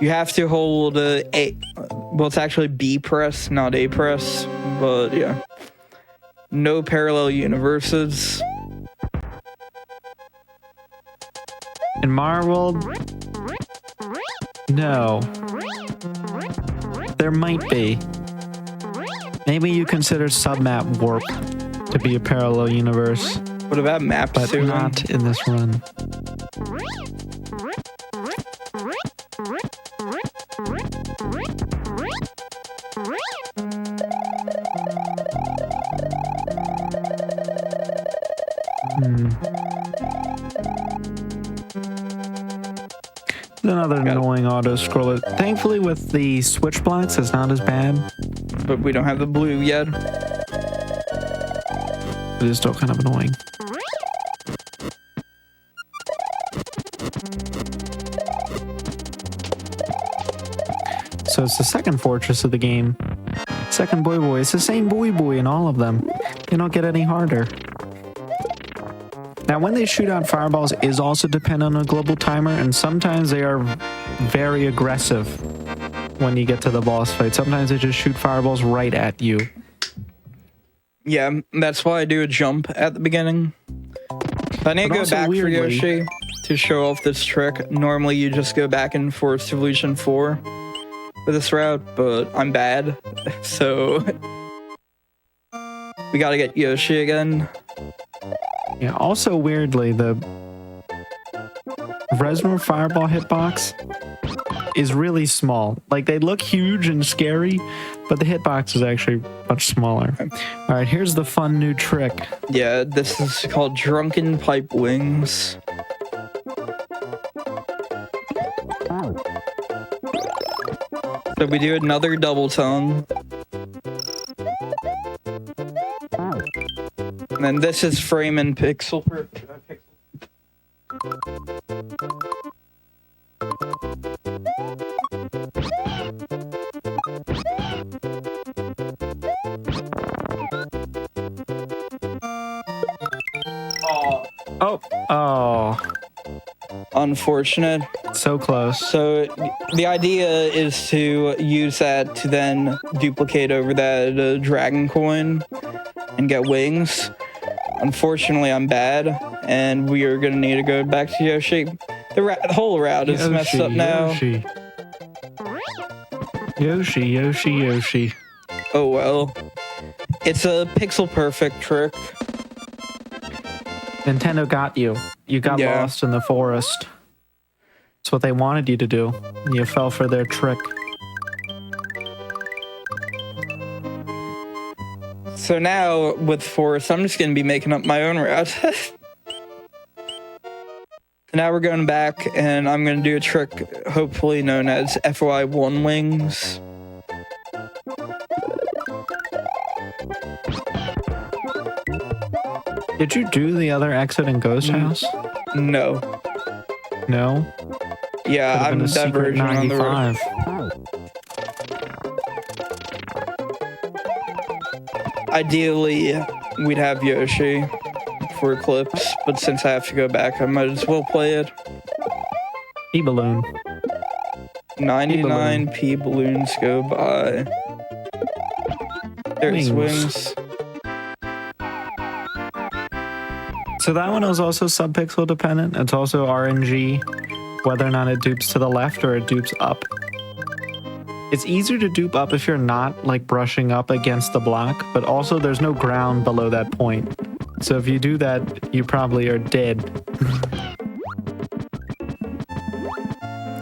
You have to hold well, it's actually B press, not A press, but yeah. No parallel universes. In Mario World, no. There might be. Maybe you consider submap warp to be a parallel universe, What about map but suing? not in this run. Another annoying auto scroller. Thankfully, with the switch blocks, it's not as bad. But we don't have the blue yet. It is still kind of annoying. So it's the second fortress of the game. Second boy boy. It's the same boy boy in all of them. They don't get any harder. Now, when they shoot out fireballs is also dependent on a global timer, and sometimes they are very aggressive when you get to the boss fight. Sometimes they just shoot fireballs right at you. Yeah, that's why I do a jump at the beginning. I need to go back for Yoshi to show off this trick. Normally, you just go back and forth to Evolution 4 for this route, but I'm bad, so we gotta get Yoshi again. Yeah, also weirdly, the Resmer Fireball hitbox is really small. Like, they look huge and scary, but the hitbox is actually much smaller. All right, here's the fun new trick. Yeah, this is called Drunken Pipe Wings. So we do another double tongue. And then this is frame and pixel. Oh, Unfortunate. so close. So the idea is to use that to then duplicate over that dragon coin and get wings. Unfortunately, I'm bad, and we are going to need to go back to Yoshi. The whole route is messed up now. Yoshi. Oh well. It's a pixel perfect trick. Nintendo got you. You got lost in the forest. It's what they wanted you to do. You fell for their trick. So now, with Forest, I'm just going to be making up my own route. Now we're going back, and I'm going to do a trick, hopefully known as FY1 wings. Did you do the other exit in Ghost House? No. No? Yeah, I'm diverging on the road. Ideally, we'd have Yoshi for Eclipse, but since I have to go back, I might as well play it. P-Balloon. 99 P-Balloons go by. There's wings. So that one is also subpixel dependent. It's also RNG, whether or not it dupes to the left or it dupes up. It's easier to dupe up if you're not like brushing up against the block, but also there's no ground below that point. So if you do that, you probably are dead.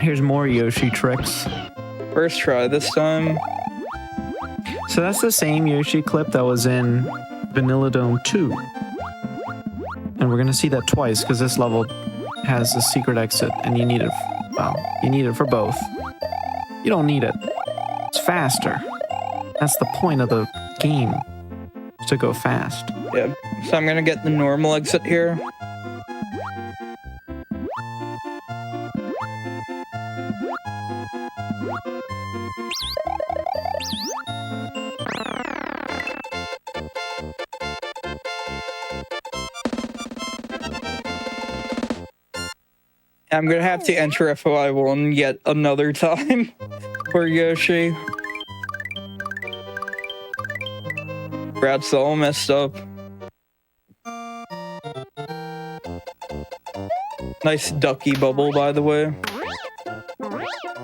Here's more Yoshi tricks. First try this time. So that's the same Yoshi clip that was in Vanilla Dome 2. And we're going to see that twice because this level has a secret exit and you need it. Well, you need it for both. You don't need it. It's faster. That's the point of the game, to go fast. Yeah, so I'm gonna get the normal exit here. I'm gonna have to enter FOI1 yet another time for Yoshi. Rat's all messed up. Nice ducky bubble, by the way.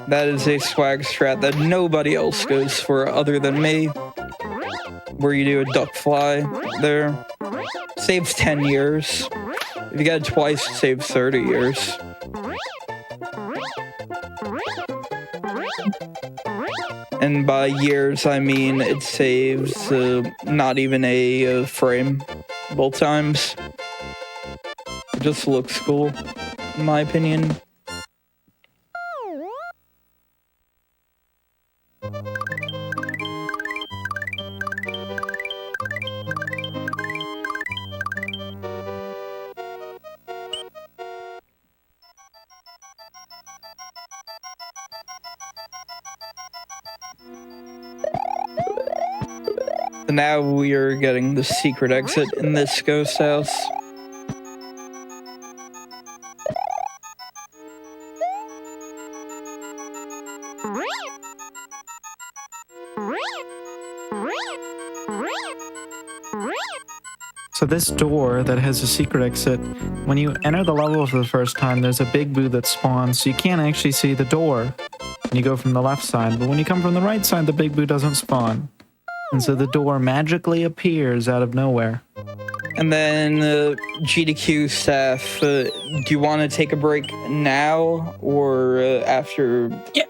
That is a swag strat that nobody else goes for other than me. Where you do a duck fly there. Saves 10 years. If you get it twice, it saves 30 years. And by years, I mean it saves not even a frame both times. It just looks cool, in my opinion. Now we are getting the secret exit in this ghost house. So this door that has a secret exit, when you enter the level for the first time, there's a big boo that spawns, so you can't actually see the door when you go from the left side. But when you come from the right side, the big boo doesn't spawn. And so the door magically appears out of nowhere. And then GDQ staff, do you want to take a break now or after? Yeah.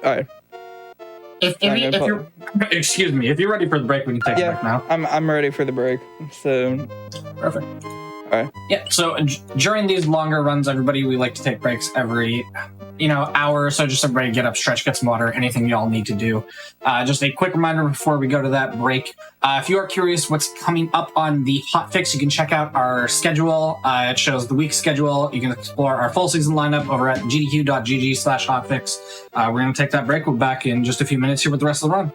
All right. If you're, excuse me, if you're ready for the break, we can take a break now. I'm ready for the break. So perfect. All right. Yeah. So during these longer runs, everybody, we like to take breaks every hour or so. Just everybody get up, stretch, get some water, anything y'all need to do. Just a quick reminder before we go to that break. If you are curious what's coming up on the Hotfix, you can check out our schedule. It shows the week schedule. You can explore our full season lineup over at gdq.gg/hotfix. We're going to take that break. We'll be back in just a few minutes here with the rest of the run.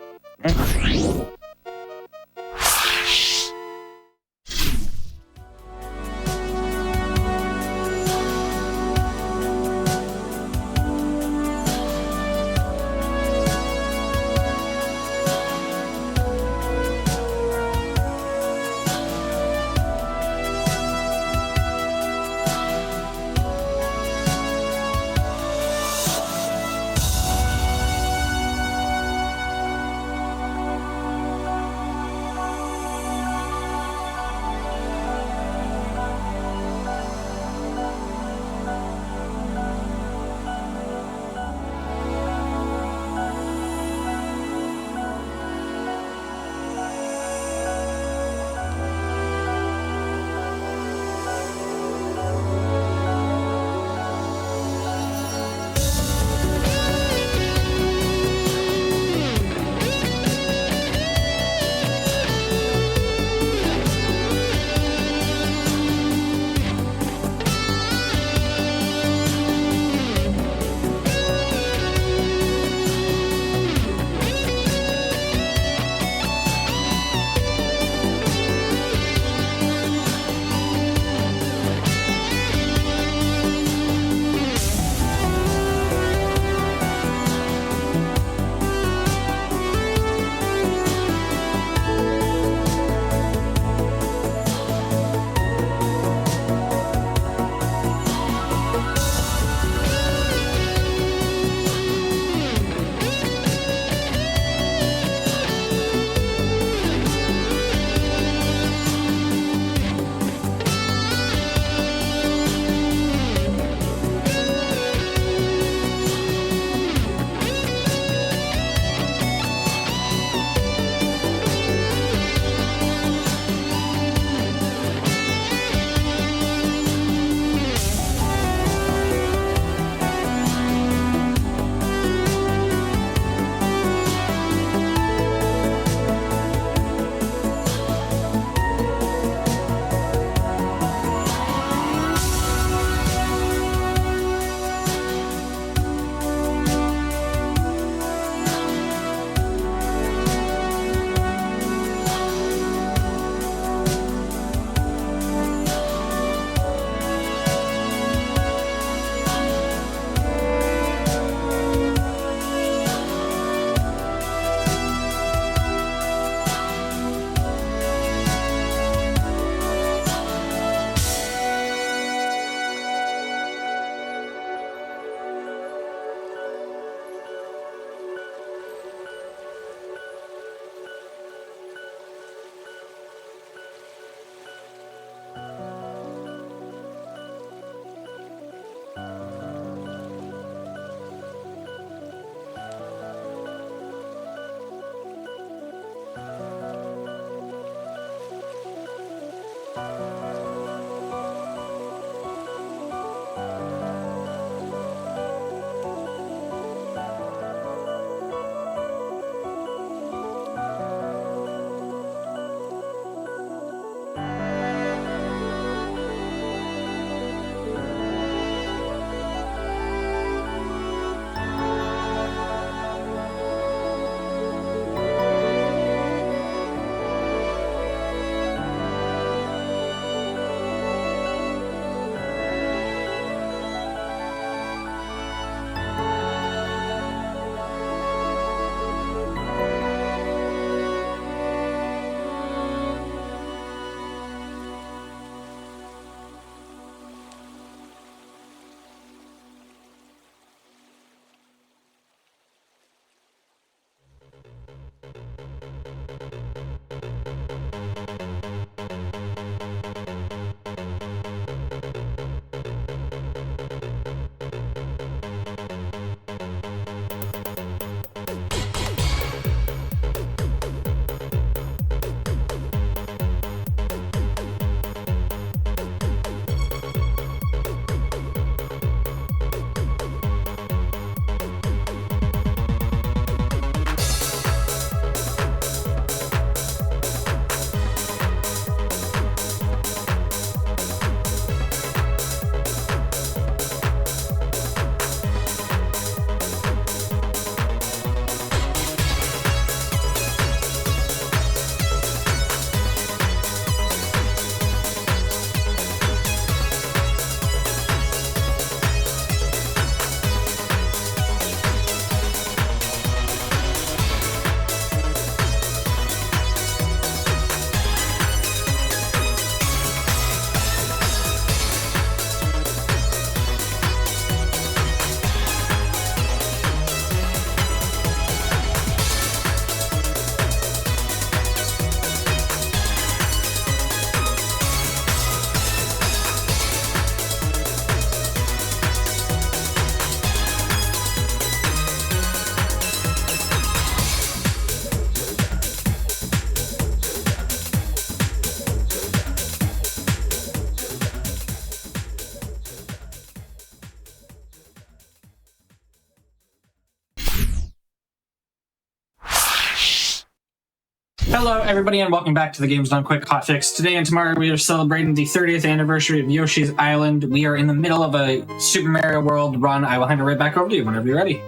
Hello, everybody, and welcome back to the Games Done Quick Hotfix. Today and tomorrow, we are celebrating the 30th anniversary of Yoshi's Island. We are in the middle of a Super Mario World run. I will hand it right back over to you whenever you're ready.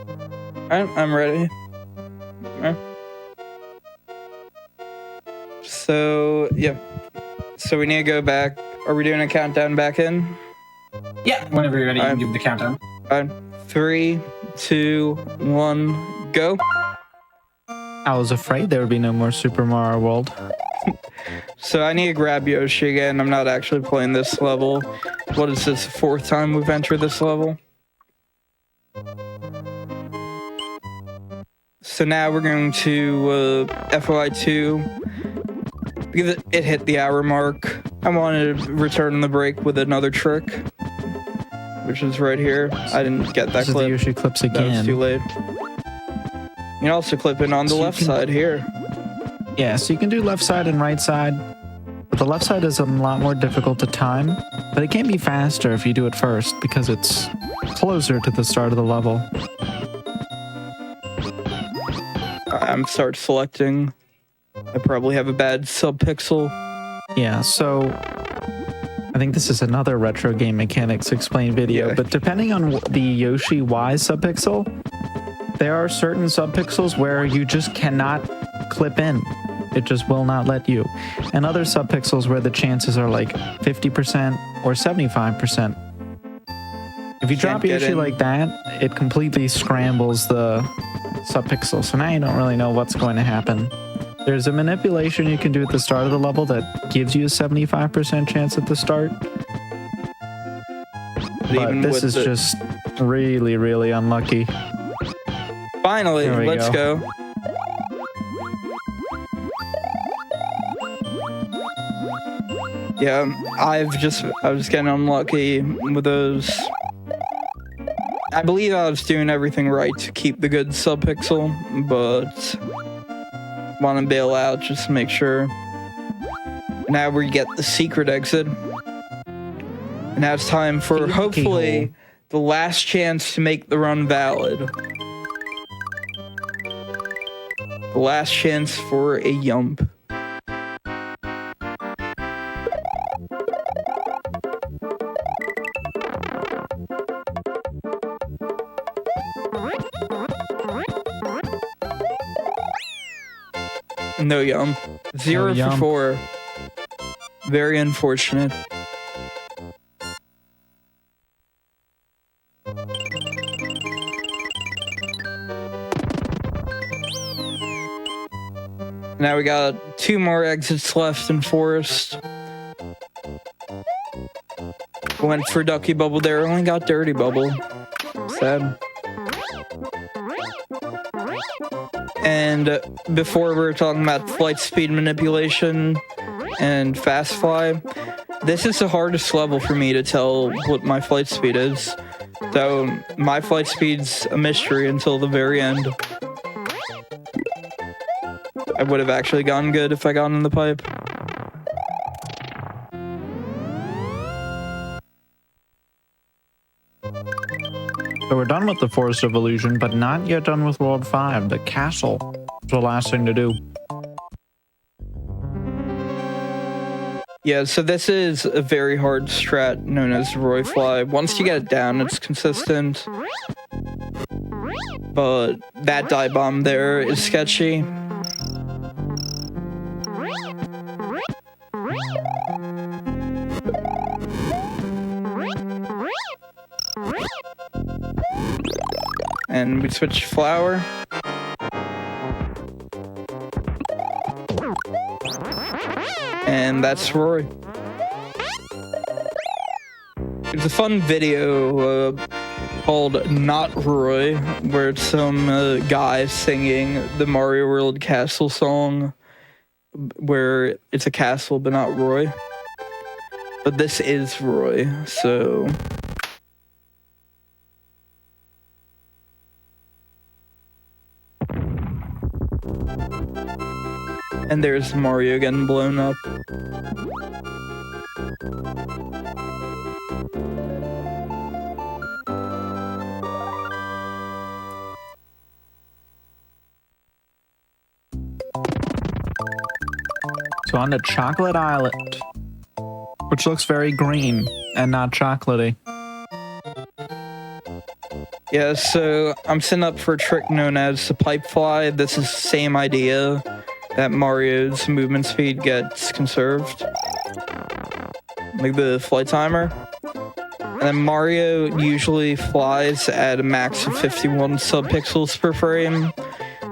I'm ready. Okay. So, yeah. So we need to go back. Are we doing a countdown back in? Yeah, whenever you're ready, you can give the countdown. 3, 2, 1, go. I was afraid there would be no more Super Mario World. So I need to grab Yoshi again. I'm not actually playing this level. What is this, the 4th time we've entered this level? So now we're going to FOI2 because it hit the hour mark. I wanted to return the break with another trick, which is right here. I didn't get that This is clip. the Yoshi clips again. That was too late. You can also clip in on the left side here. Yeah, so you can do left side and right side. But the left side is a lot more difficult to time, but it can be faster if you do it first because it's closer to the start of the level. I'm start selecting. I probably have a bad subpixel. Yeah, so I think this is another retro game mechanics explained video, Yeah. but depending on the Yoshi Y subpixel, there are certain subpixels where you just cannot clip in. It just will not let you. And other subpixels where the chances are like 50% or 75%. If you drop get Yoshi in. like that, it completely scrambles the subpixel. So now you don't really know what's going to happen. There's a manipulation you can do at the start of the level that gives you a 75% chance at the start. But even this with is just really, really unlucky. Finally, There we let's go. Yeah, I was getting unlucky with those. I believe I was doing everything right to keep the good subpixel, but want to bail out just to make sure. Now we get the secret exit. And now it's time for hopefully the last chance to make the run valid. The last chance for a yump. No yum. 0 No yum. for 4. Very unfortunate. Now we got 2 more exits left in Forest. Went for Ducky Bubble there, only got Dirty Bubble. Sad. And before we were talking about flight speed manipulation and fast fly, this is the hardest level for me to tell what my flight speed is. So my flight speed's a mystery until the very end. I would have actually gone good if I got in the pipe. So we're done with the Forest of Illusion, but not yet done with World 5. The castle is the last thing to do. Yeah, so this is a very hard strat known as Roy Fly. Once you get it down, it's consistent. But that dive bomb there is sketchy. And we switch flower. And that's Roy. It's a fun video called Not Roy, where it's some guy singing the Mario World Castle song, where it's a castle but not Roy. But this is Roy, so... And there's Mario getting blown up. So on to Chocolate Island, which looks very green and not chocolatey. Yeah, so I'm setting up for a trick known as the pipe fly. This is the same idea that Mario's movement speed gets conserved. Like the flight timer. And then Mario usually flies at a max of 51 subpixels per frame.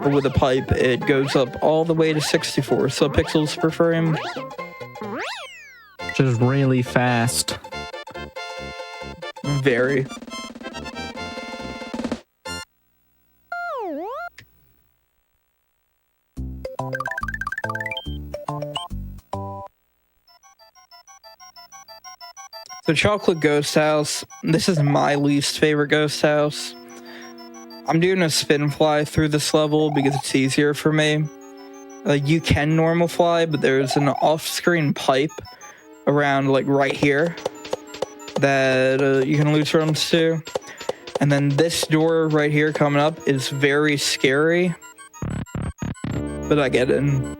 But with a pipe, it goes up all the way to 64 subpixels per frame. Which is really fast. Very. So Chocolate Ghost House, this is my least favorite ghost house. I'm doing a spin fly through this level because it's easier for me. You can normal fly, but there's an off-screen pipe around like right here that you can lose runs to. And then this door right here coming up is very scary, but I get in.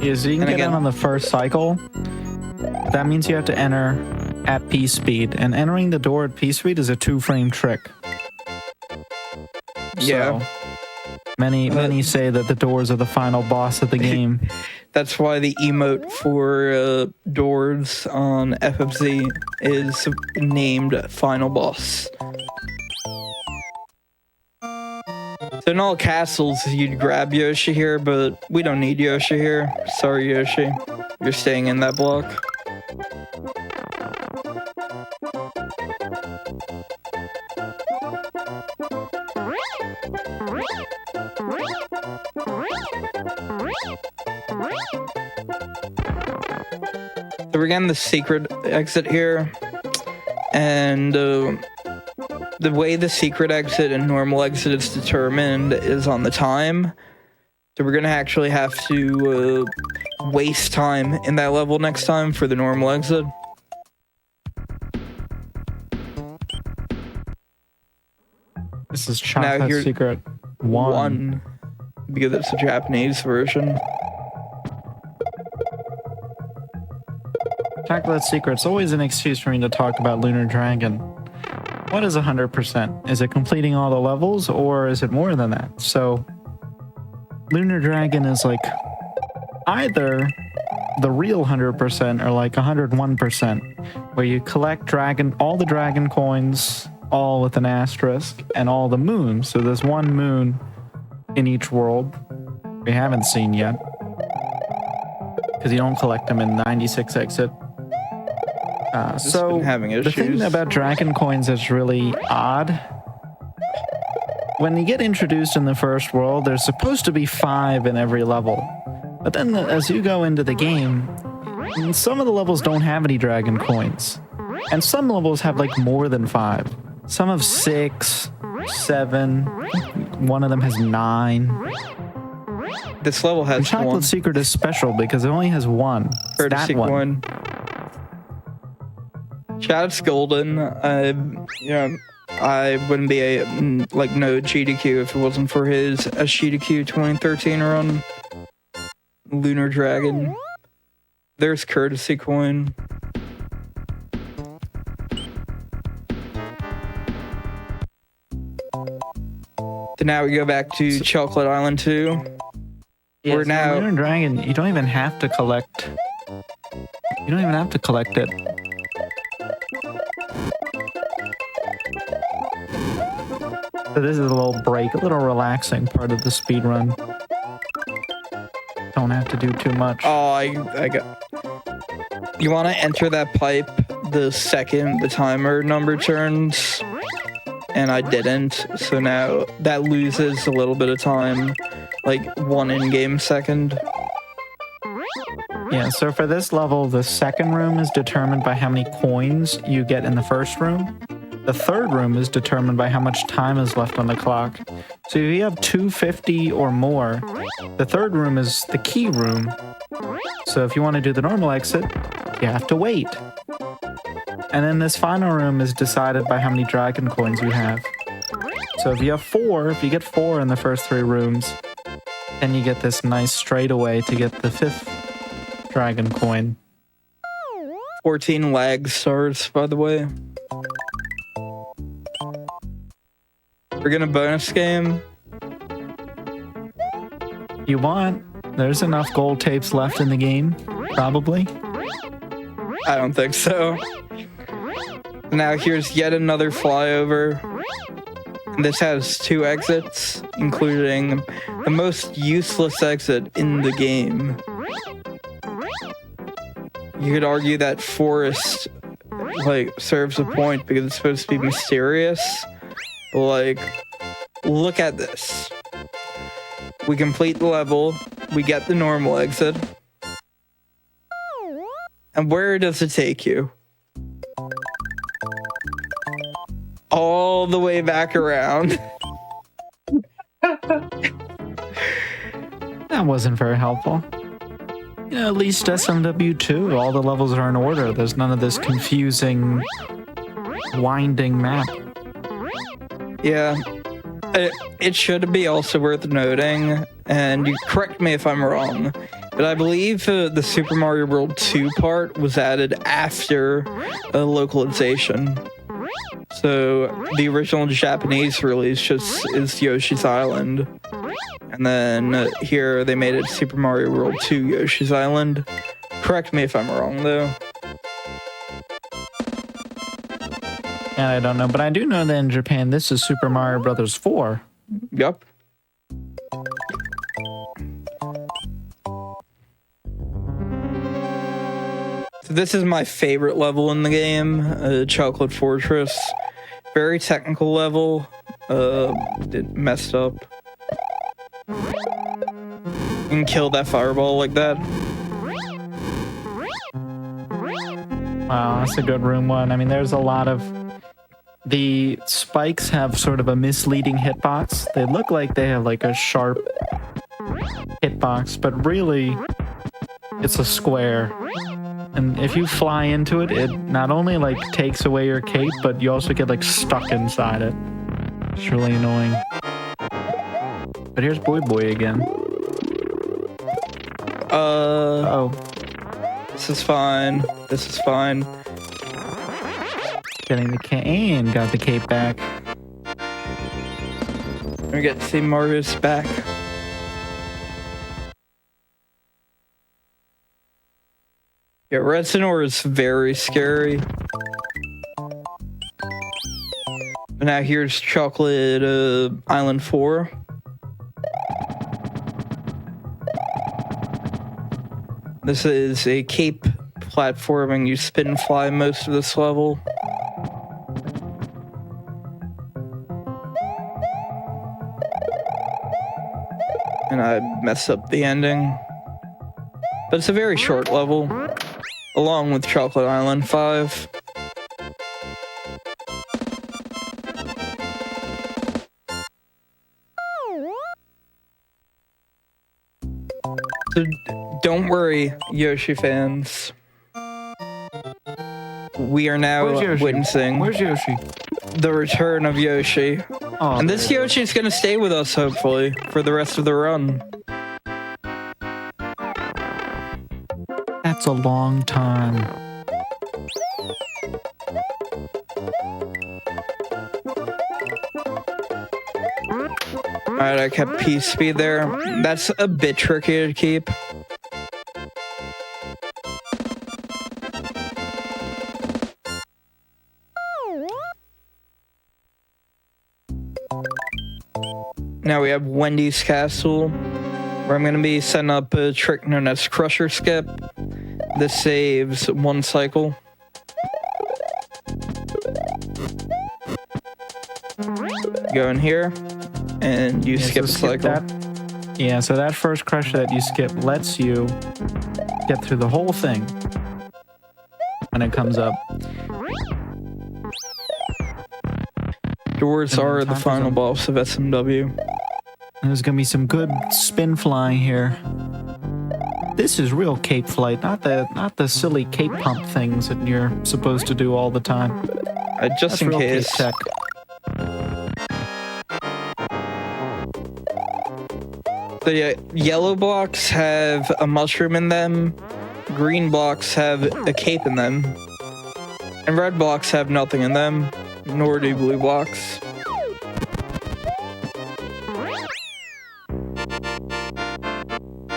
Yeah, so you can get in on the first cycle. That means you have to enter at P speed, and entering the door at P speed is a 2-frame trick. Yeah. So, many say that the doors are the final boss of the game. That's why the emote for doors on FFZ is named Final Boss. So in all castles, you'd grab Yoshi here, but we don't need Yoshi here. Sorry, Yoshi. You're staying in that block. So we're getting the secret exit here, and the way the secret exit and normal exit is determined is on the time. So we're gonna actually have to waste time in that level next time for the normal exit. This is Chocolate Secret 1. Because it's a Japanese version. Chocolate Secret's always an excuse for me to talk about Lunar Dragon. What is 100%? Is it completing all the levels, or is it more than that? So, Lunar Dragon is like either the real 100% or like 101%, where you collect all the dragon coins, all with an asterisk, and all the moons. So there's one moon in each world we haven't seen yet, because you don't collect them in 96 exit. So the thing about dragon coins that's really odd, when you get introduced in the first world, there's supposed to be 5 in every level. But then as you go into the game, some of the levels don't have any dragon coins. And some levels have like more than 5. Some have 6, 7, one of them has 9. This level has Chocolate Secret is special because it only has 1. Courtesy that one. Chad's golden. I wouldn't be no GDQ if it wasn't for his GDQ 2013 run. Lunar Dragon. There's Courtesy Coin. So now we go back to Chocolate Island 2. Yeah, We're now Lunar Dragon, you don't even have to collect. You don't even have to collect it. So this is a little break, a little relaxing part of the speed run. Don't have to do too much. Oh, I got. You want to enter that pipe the second the timer number turns, and I didn't. So now that loses a little bit of time, like 1 in-game second. Yeah, so for this level, the second room is determined by how many coins you get in the first room. The third room is determined by how much time is left on the clock. So if you have 250 or more, the third room is the key room. So if you want to do the normal exit, you have to wait. And then this final room is decided by how many dragon coins you have. So if you have 4, if you get 4 in the first 3 rooms, Then you get this nice straightaway to get the 5th dragon coin. 14 lag stars, by the way. We're gonna bonus game. You want? There's enough gold tapes left in the game, probably. I don't think so. Now here's yet another flyover. This has 2 exits, including the most useless exit in the game. You could argue that forest, like, serves a point because it's supposed to be mysterious. But, like, look at this. We complete the level, we get the normal exit. And where does it take you? All the way back around. That wasn't very helpful. Yeah, at least SMW2, all the levels are in order. There's none of this confusing, winding map. Yeah. It should be also worth noting, and you correct me if I'm wrong, but I believe the Super Mario World 2 part was added after localization. So the original Japanese release just is Yoshi's Island. And then here they made it Super Mario World 2 Yoshi's Island. Correct me if I'm wrong, though. Yeah, I don't know, but I do know that in Japan this is Super Mario Brothers 4. Yup. So this is my favorite level in the game, Chocolate Fortress. Very technical level. It messed up. You can kill that fireball like that. Wow, that's a good room one. I mean, there's a lot of... The spikes have sort of a misleading hitbox. They look like they have like a sharp hitbox, but really it's a square. And if you fly into it, it not only like takes away your cape, but you also get like stuck inside it. It's really annoying. But here's Boy Boy again. Oh. This is fine. This is fine. Getting the cape and got the cape back. We get to see Mario's back. Yeah, Red Sonora is very scary. But now here's Chocolate Island 4. This is a cape platforming. You spin and fly most of this level. And I messed up the ending. But it's a very short level, along with Chocolate Island 5. So don't worry, Yoshi fans. We are now witnessing Where's Yoshi? the return of Yoshi. Oh, And this Yoshi is going to stay with us, hopefully, for the rest of the run. that's a long time. Alright, I kept P speed there. That's a bit tricky to keep. Now we have Wendy's Castle, where I'm going to be setting up a trick known as Crusher Skip. This saves 1 cycle. Go in here, and you skip a cycle. Yeah, so that first crusher that you skip lets you get through the whole thing when it comes up. Doors are the final boss of SMW. There's gonna be some good spin flying here. This is real cape flight, not the silly cape pump things that you're supposed to do all the time. Just That's in real cape case. tech. The yellow blocks have a mushroom in them, green blocks have a cape in them, and red blocks have nothing in them, nor do blue blocks.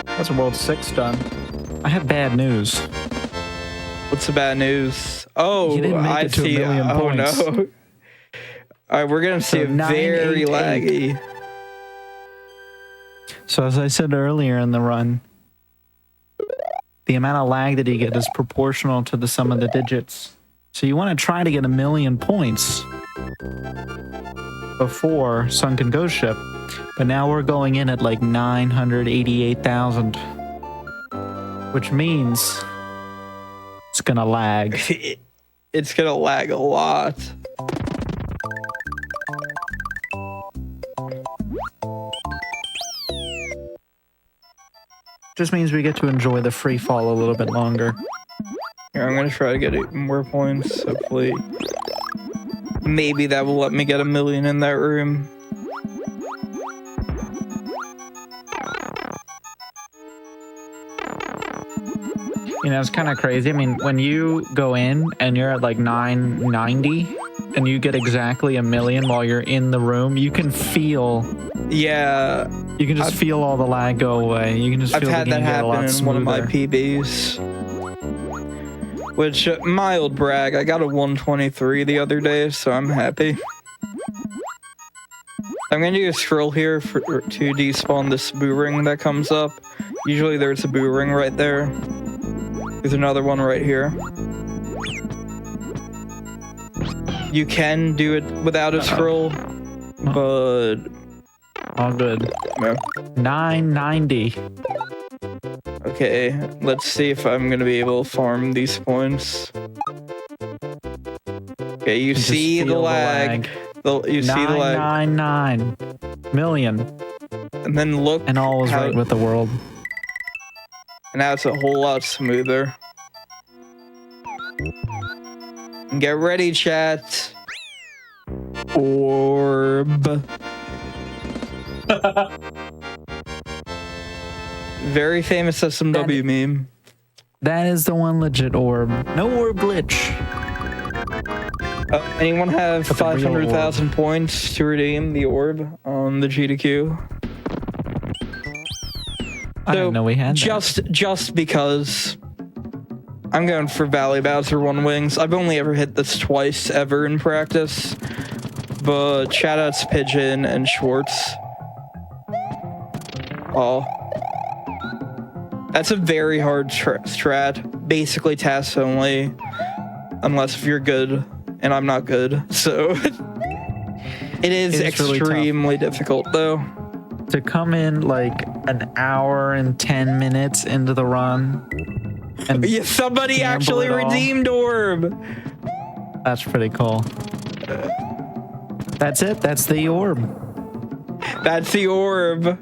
That's World 6 done. I have bad news. What's the bad news? Oh, You didn't make I it to a see. million Oh points. no. All right, we're gonna see So a very 988. laggy. So as I said earlier in the run, the amount of lag that you get is proportional to the sum of the digits. So you want to try to get 1,000,000 points before Sunken Ghost Ship. But now we're going in at like 988,000, which means it's gonna lag. It's gonna lag a lot. Just means we get to enjoy the free fall a little bit longer. Here, I'm gonna try to get 8 more points. Hopefully, maybe that will let me get 1,000,000 in that room. You know, it's kind of crazy. I mean, when you go in and you're at like 990 and you get exactly 1,000,000 while you're in the room, you can feel, Yeah, you can just feel all the lag go away. You can just I've feel had the that game get a lot happen in smoother. one of my PBs. Which, mild brag, I got a 123 the other day, so I'm happy. I'm gonna do a scroll here to despawn this boo ring that comes up. Usually there's a boo ring right there. There's another one right here. You can do it without a scroll, but All good. no. 990. Okay, let's see if I'm gonna be able to farm these points. Okay, you Just see the feel lag. You see the lag. 999 million. And then look, And all is how- right with the world. and now it's a whole lot smoother. Get ready, chat. Orb. Very famous SMW meme. That is the one legit orb. No orb glitch. Anyone have But the real 500,000 points to redeem the orb on the GDQ? I didn't know we had that. Just because I'm going for Valley Bowser One Wings. I've only ever hit this twice ever in practice, but shout outs Pigeon and Schwartz. Oh, that's a very hard strat. Basically tasks only, unless if you're good, and I'm not good. So it is really tough. extremely difficult though. To come in like an hour and 10 minutes into the run. And Yeah, somebody gamble actually it all. redeemed orb. That's pretty cool. That's it. That's the orb. That's the orb.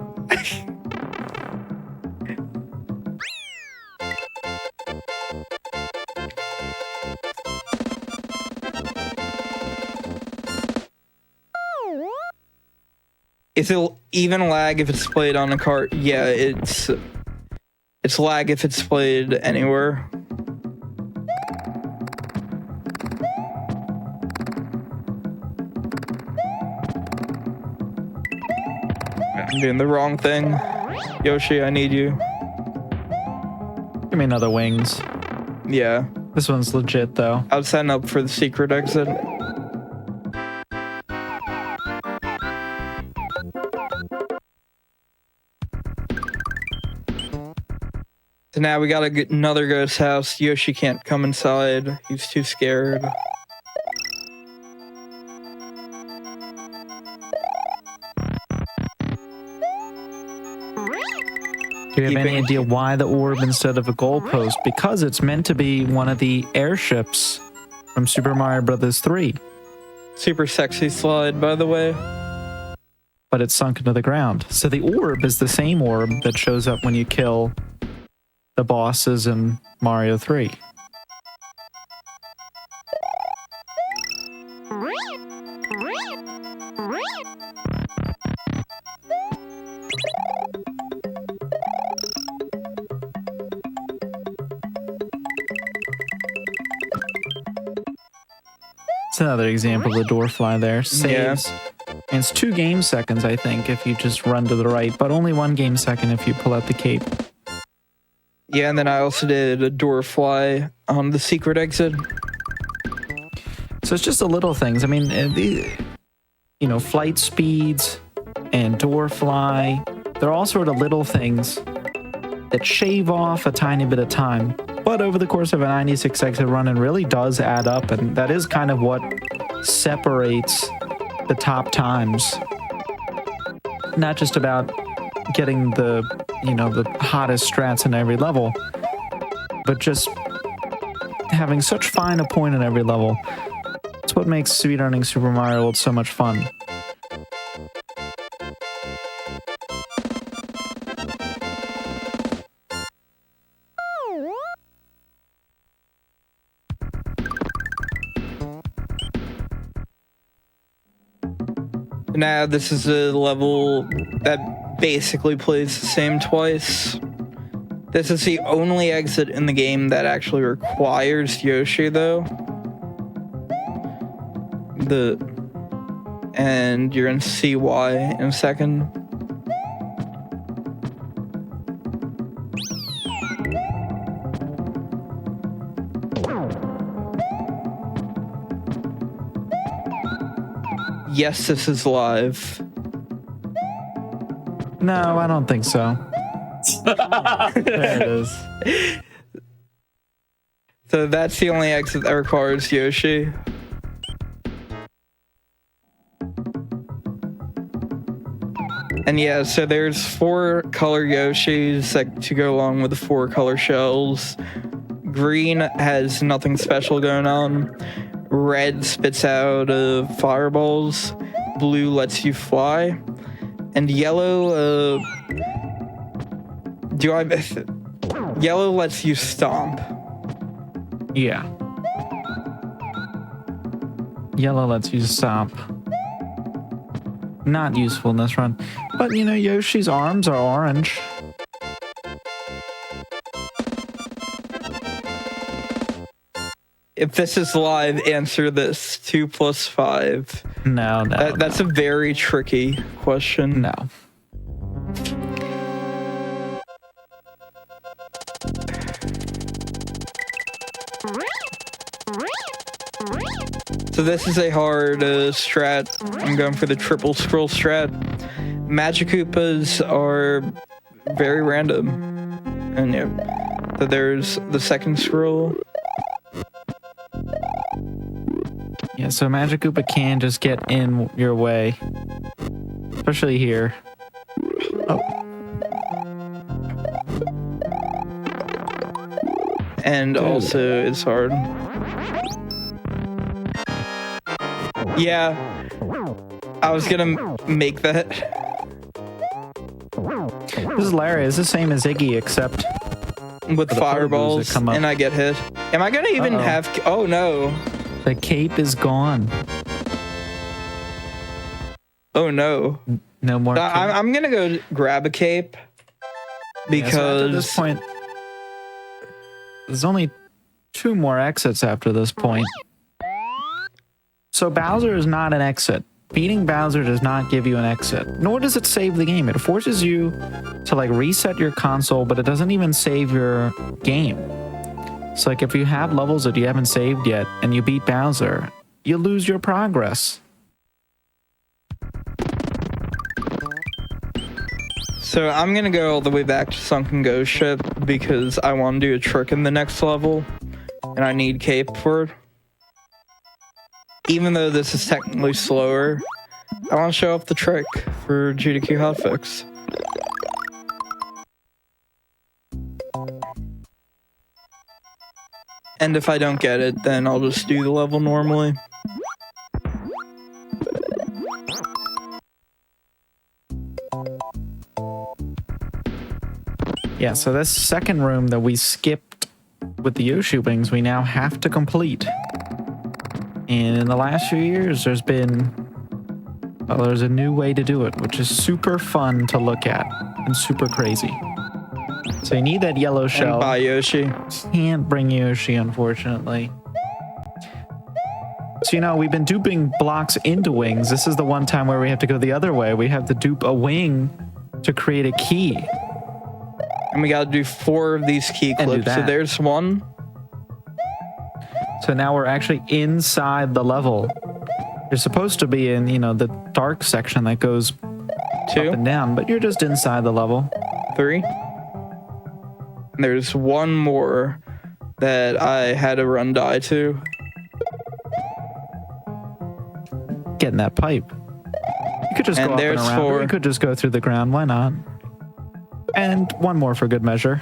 Is it even lag if it's played on a cart? Yeah, it's lag if it's played anywhere. I'm doing the wrong thing. Yoshi, I need you. Give me another wings. Yeah, This one's legit though. I was setting up for the secret exit. So now we gotta get another ghost house. Yoshi can't come inside. He's too scared. Do you have any Keeping- idea why the orb instead of a goalpost? Because it's meant to be one of the airships from Super Mario Brothers 3, Super sexy slide, by the way. but it's sunk into the ground. So the orb is the same orb that shows up when you kill the bosses in Mario 3. It's another example of the door fly there. Saves. Yeah. And it's 2 game seconds, I think, if you just run to the right, but only 1 game second if you pull out the cape. Yeah, and then I also did a door fly on the secret exit. So it's just the little things. I mean, flight speeds and door fly, they're all sort of little things that shave off a tiny bit of time. But over the course of a 96 exit run, it really does add up, and that is kind of what separates the top times. Not just about getting the hottest strats in every level, but just having such fine a point in every level. It's what makes speedrunning Super Mario World so much fun. Now, this is a level that basically plays the same twice. This is the only exit in the game that actually requires Yoshi, though. And you're gonna see why in a second. Yes, this is live. No, I don't think so. There it is. So that's the only exit that requires Yoshi. And yeah, so there's 4 color Yoshis to go along with the 4 color shells. Green has nothing special going on. Red spits out fireballs. Blue lets you fly. And yellow, yellow lets you stomp. Yeah. Yellow lets you stomp. Not useful in this run. But, Yoshi's arms are orange. If this is live, answer this. 2 plus 5. No. That's a very tricky question. No. So this is a hard strat. I'm going for the triple scroll strat. Magic Koopas are very random. And yeah, so there's the second scroll. Yeah, so Magic Koopa can just get in your way. Especially here. Oh. And also it's hard. Yeah, I was gonna make that. This is hilarious. It's the same as Iggy, except with fireballs, and I get hit. Am I gonna even have... Oh no. The cape is gone. Oh no. No more cape. I'm gonna go grab a cape. Because... so at this point, there's only 2 more exits after this point. So Bowser is not an exit. Beating Bowser does not give you an exit, nor does it save the game. It forces you to reset your console, but it doesn't even save your game. So if you have levels that you haven't saved yet and you beat Bowser, you lose your progress. So I'm gonna go all the way back to Sunken Ghost Ship because I want to do a trick in the next level, and I need cape for it. Even though this is technically slower, I want to show off the trick for GDQ Hotfix. And if I don't get it, then I'll just do the level normally. Yeah, so this second room that we skipped with the Yoshi wings, we now have to complete. And in the last few years, there's a new way to do it, which is super fun to look at and super crazy. So you need that yellow shell. And buy Yoshi. Can't bring Yoshi, unfortunately. So, we've been duping blocks into wings. This is the one time where we have to go the other way. We have to dupe a wing to create a key. And we got to do 4 of these key clips. So there's 1. So now we're actually inside the level. You're supposed to be in, the dark section that goes 2 up and down, but you're just inside the level. 3. And there's 1 more that I had to run die to. Getting that pipe. You could just go up and around, or you could just go through the ground. Why not? And 1 more for good measure.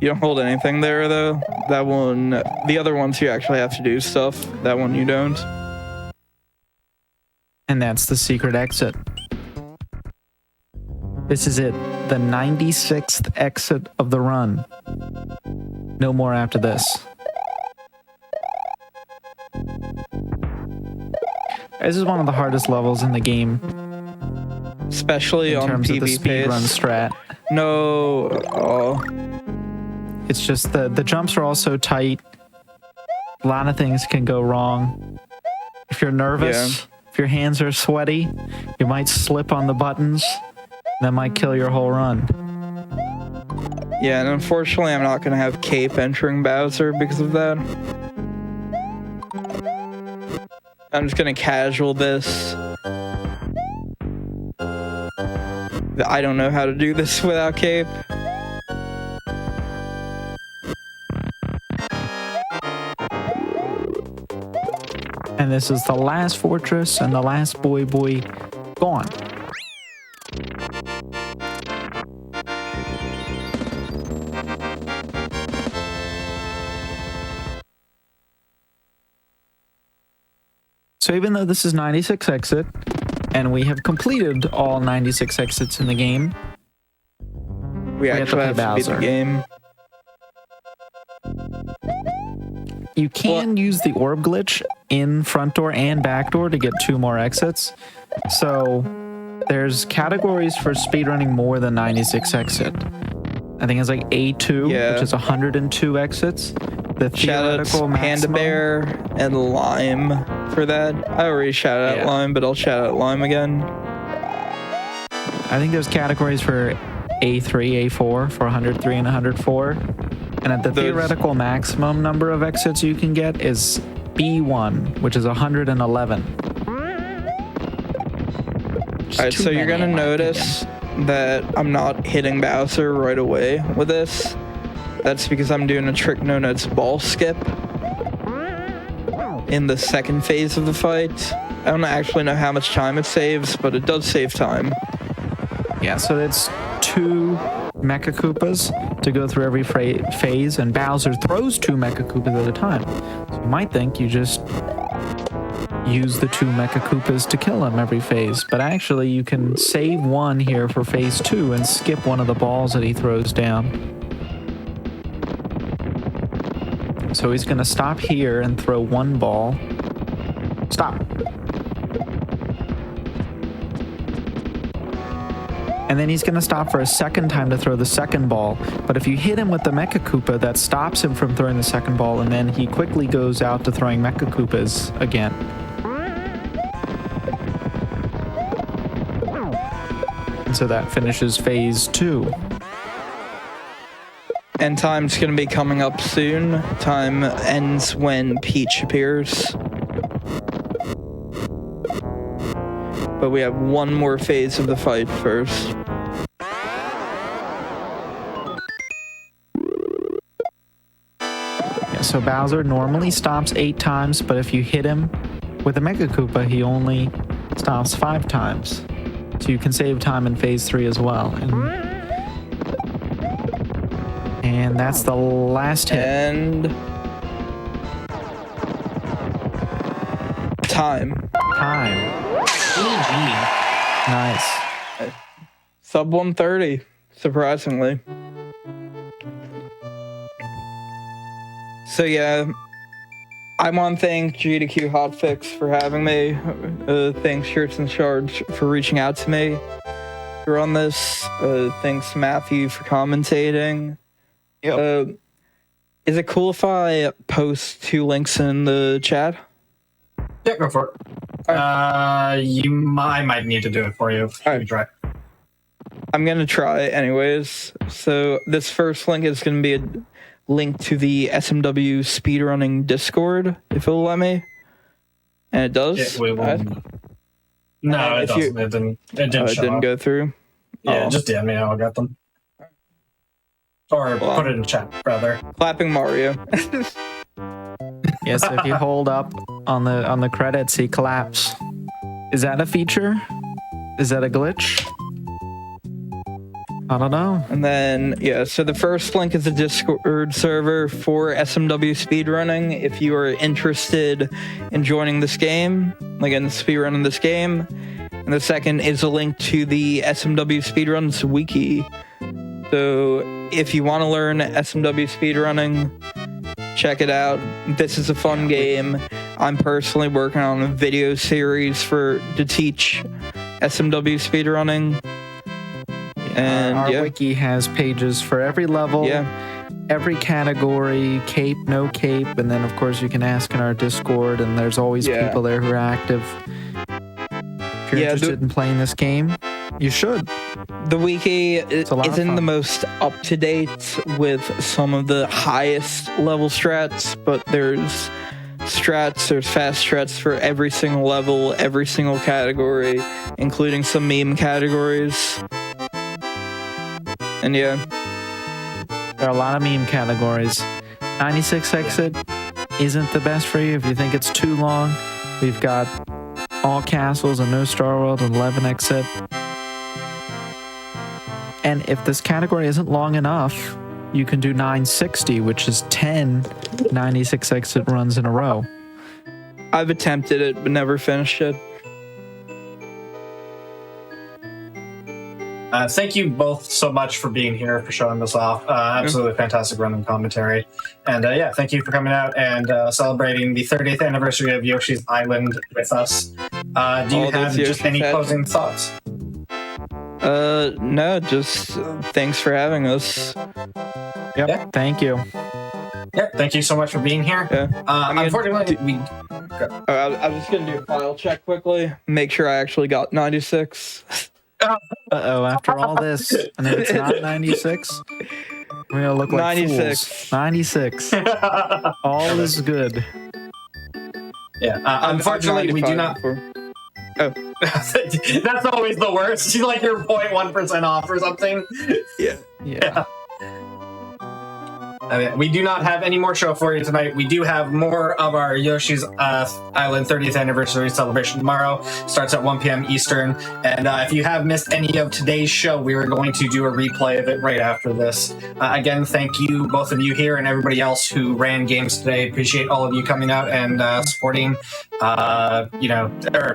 You don't hold anything there, though. That one, the other ones you actually have to do stuff. That one you don't. And that's the secret exit. This is it. The 96th exit of the run. No more after this. This is one of the hardest levels in the game. Especially on terms PB of the speed run strat. No. Oh. It's just the jumps are all so tight. A lot of things can go wrong. If you're nervous, if your hands are sweaty, you might slip on the buttons. That might kill your whole run. Yeah, and unfortunately I'm not going to have Cape entering Bowser because of that. I'm just going to casual this. I don't know how to do this without Cape. And this is the last fortress and the last boy gone. So even though this is 96 exit, and we have completed all 96 exits in the game, we actually have to beat the game. You can use the orb glitch in front door and back door to get 2 more exits. So there's categories for speedrunning more than 96 exit. I think it's like A2, which is 102 exits. The theoretical maximum. Panda Bear and Lime for that. I already shouted out Lime, but I'll shout out Lime again. I think there's categories for A3, A4 for 103 and 104. And at the theoretical maximum number of exits you can get is B1, which is 111. Alright, so you're gonna notice that I'm not hitting Bowser right away with this. That's because I'm doing a trick known as ball skip in the second phase of the fight. I don't actually know how much time it saves, but it does save time. Yeah, so it's 2 Mecha Koopas to go through every phase, and Bowser throws 2 Mecha Koopas at a time. So you might think you just use the 2 Mecha Koopas to kill him every phase, but actually you can save 1 here for phase 2 and skip one of the balls that he throws down. So he's going to stop here and throw 1 ball. Stop. And then he's going to stop for a second time to throw the second ball. But if you hit him with the Mecha Koopa, that stops him from throwing the second ball, and then he quickly goes out to throwing Mecha Koopas again. And so that finishes phase 2. And time's gonna be coming up soon. Time ends when Peach appears. But we have 1 more phase of the fight first. Yeah, so Bowser normally stops 8 times, but if you hit him with a Mega Koopa, he only stops 5 times. So you can save time in phase 3 as well. And that's the last hit. And time. Nice. Sub 130, surprisingly. So yeah, I want to thank GDQ Hotfix for having me. Thanks ChurchnSarge for reaching out to me. You're on this. Thanks Matthew for commentating. Yep. Is it cool if I post 2 links in the chat? Yeah, go for it. I might need to do it for you. All right. You try. I'm going to try anyways. So this first link is going to be a link to the SMW speedrunning Discord, if it'll let me. And it does? It will. No, it doesn't. It didn't. It didn't go through? Yeah, just DM me. I'll get them. Or put it in chat, rather. Clapping Mario. Yes, if you hold up on the credits, he claps. Is that a feature? Is that a glitch? I don't know. And then, yeah, so the first link is a Discord server for SMW speedrunning. If you are interested in joining this game, like in speedrunning this game. And the second is a link to the SMW speedruns wiki. So if you want to learn SMW speedrunning, check it out. This is a fun game. I'm personally working on a video series to teach SMW speedrunning. And our wiki has pages for every level, every category, cape, no cape, and then of course you can ask in our Discord, and there's always people there who are active. If you're interested in playing this game, you should. The wiki isn't the most up-to-date with some of the highest level strats, but there's fast strats for every single level, every single category, including some meme categories. And there are a lot of meme categories. 96 exit isn't the best for you if you think it's too long. We've got all castles and no Star World and 11 exit. And if this category isn't long enough, you can do 960, which is 10 96 exit runs in a row. I've attempted it, but never finished it. Thank you both so much for being here, for showing this off. Absolutely fantastic random commentary. And thank you for coming out and celebrating the 30th anniversary of Yoshi's Island with us. Do you have just any closing thoughts? No, just thanks for having us. Yep, yeah. Thank you. Yeah, thank you so much for being here. Yeah. Unfortunately, I was just going to do a file check quickly, make sure I actually got 96. Uh-oh, after all this, and if it's not 96, we're going to look like 96. Fools. 96. All is good. Yeah, unfortunately, we do not... Oh. That's always the worst. You like you're 0.1% off or something. Yeah. I mean, we do not have any more show for you tonight. We do have more of our Yoshi's Island 30th anniversary celebration tomorrow. Starts at 1 p.m. Eastern. And if you have missed any of today's show, we are going to do a replay of it right after this. Again, thank you, both of you here and everybody else who ran games today. Appreciate all of you coming out and supporting, or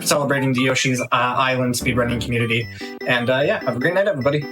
celebrating the Yoshi's Island speedrunning community. And have a great night, everybody.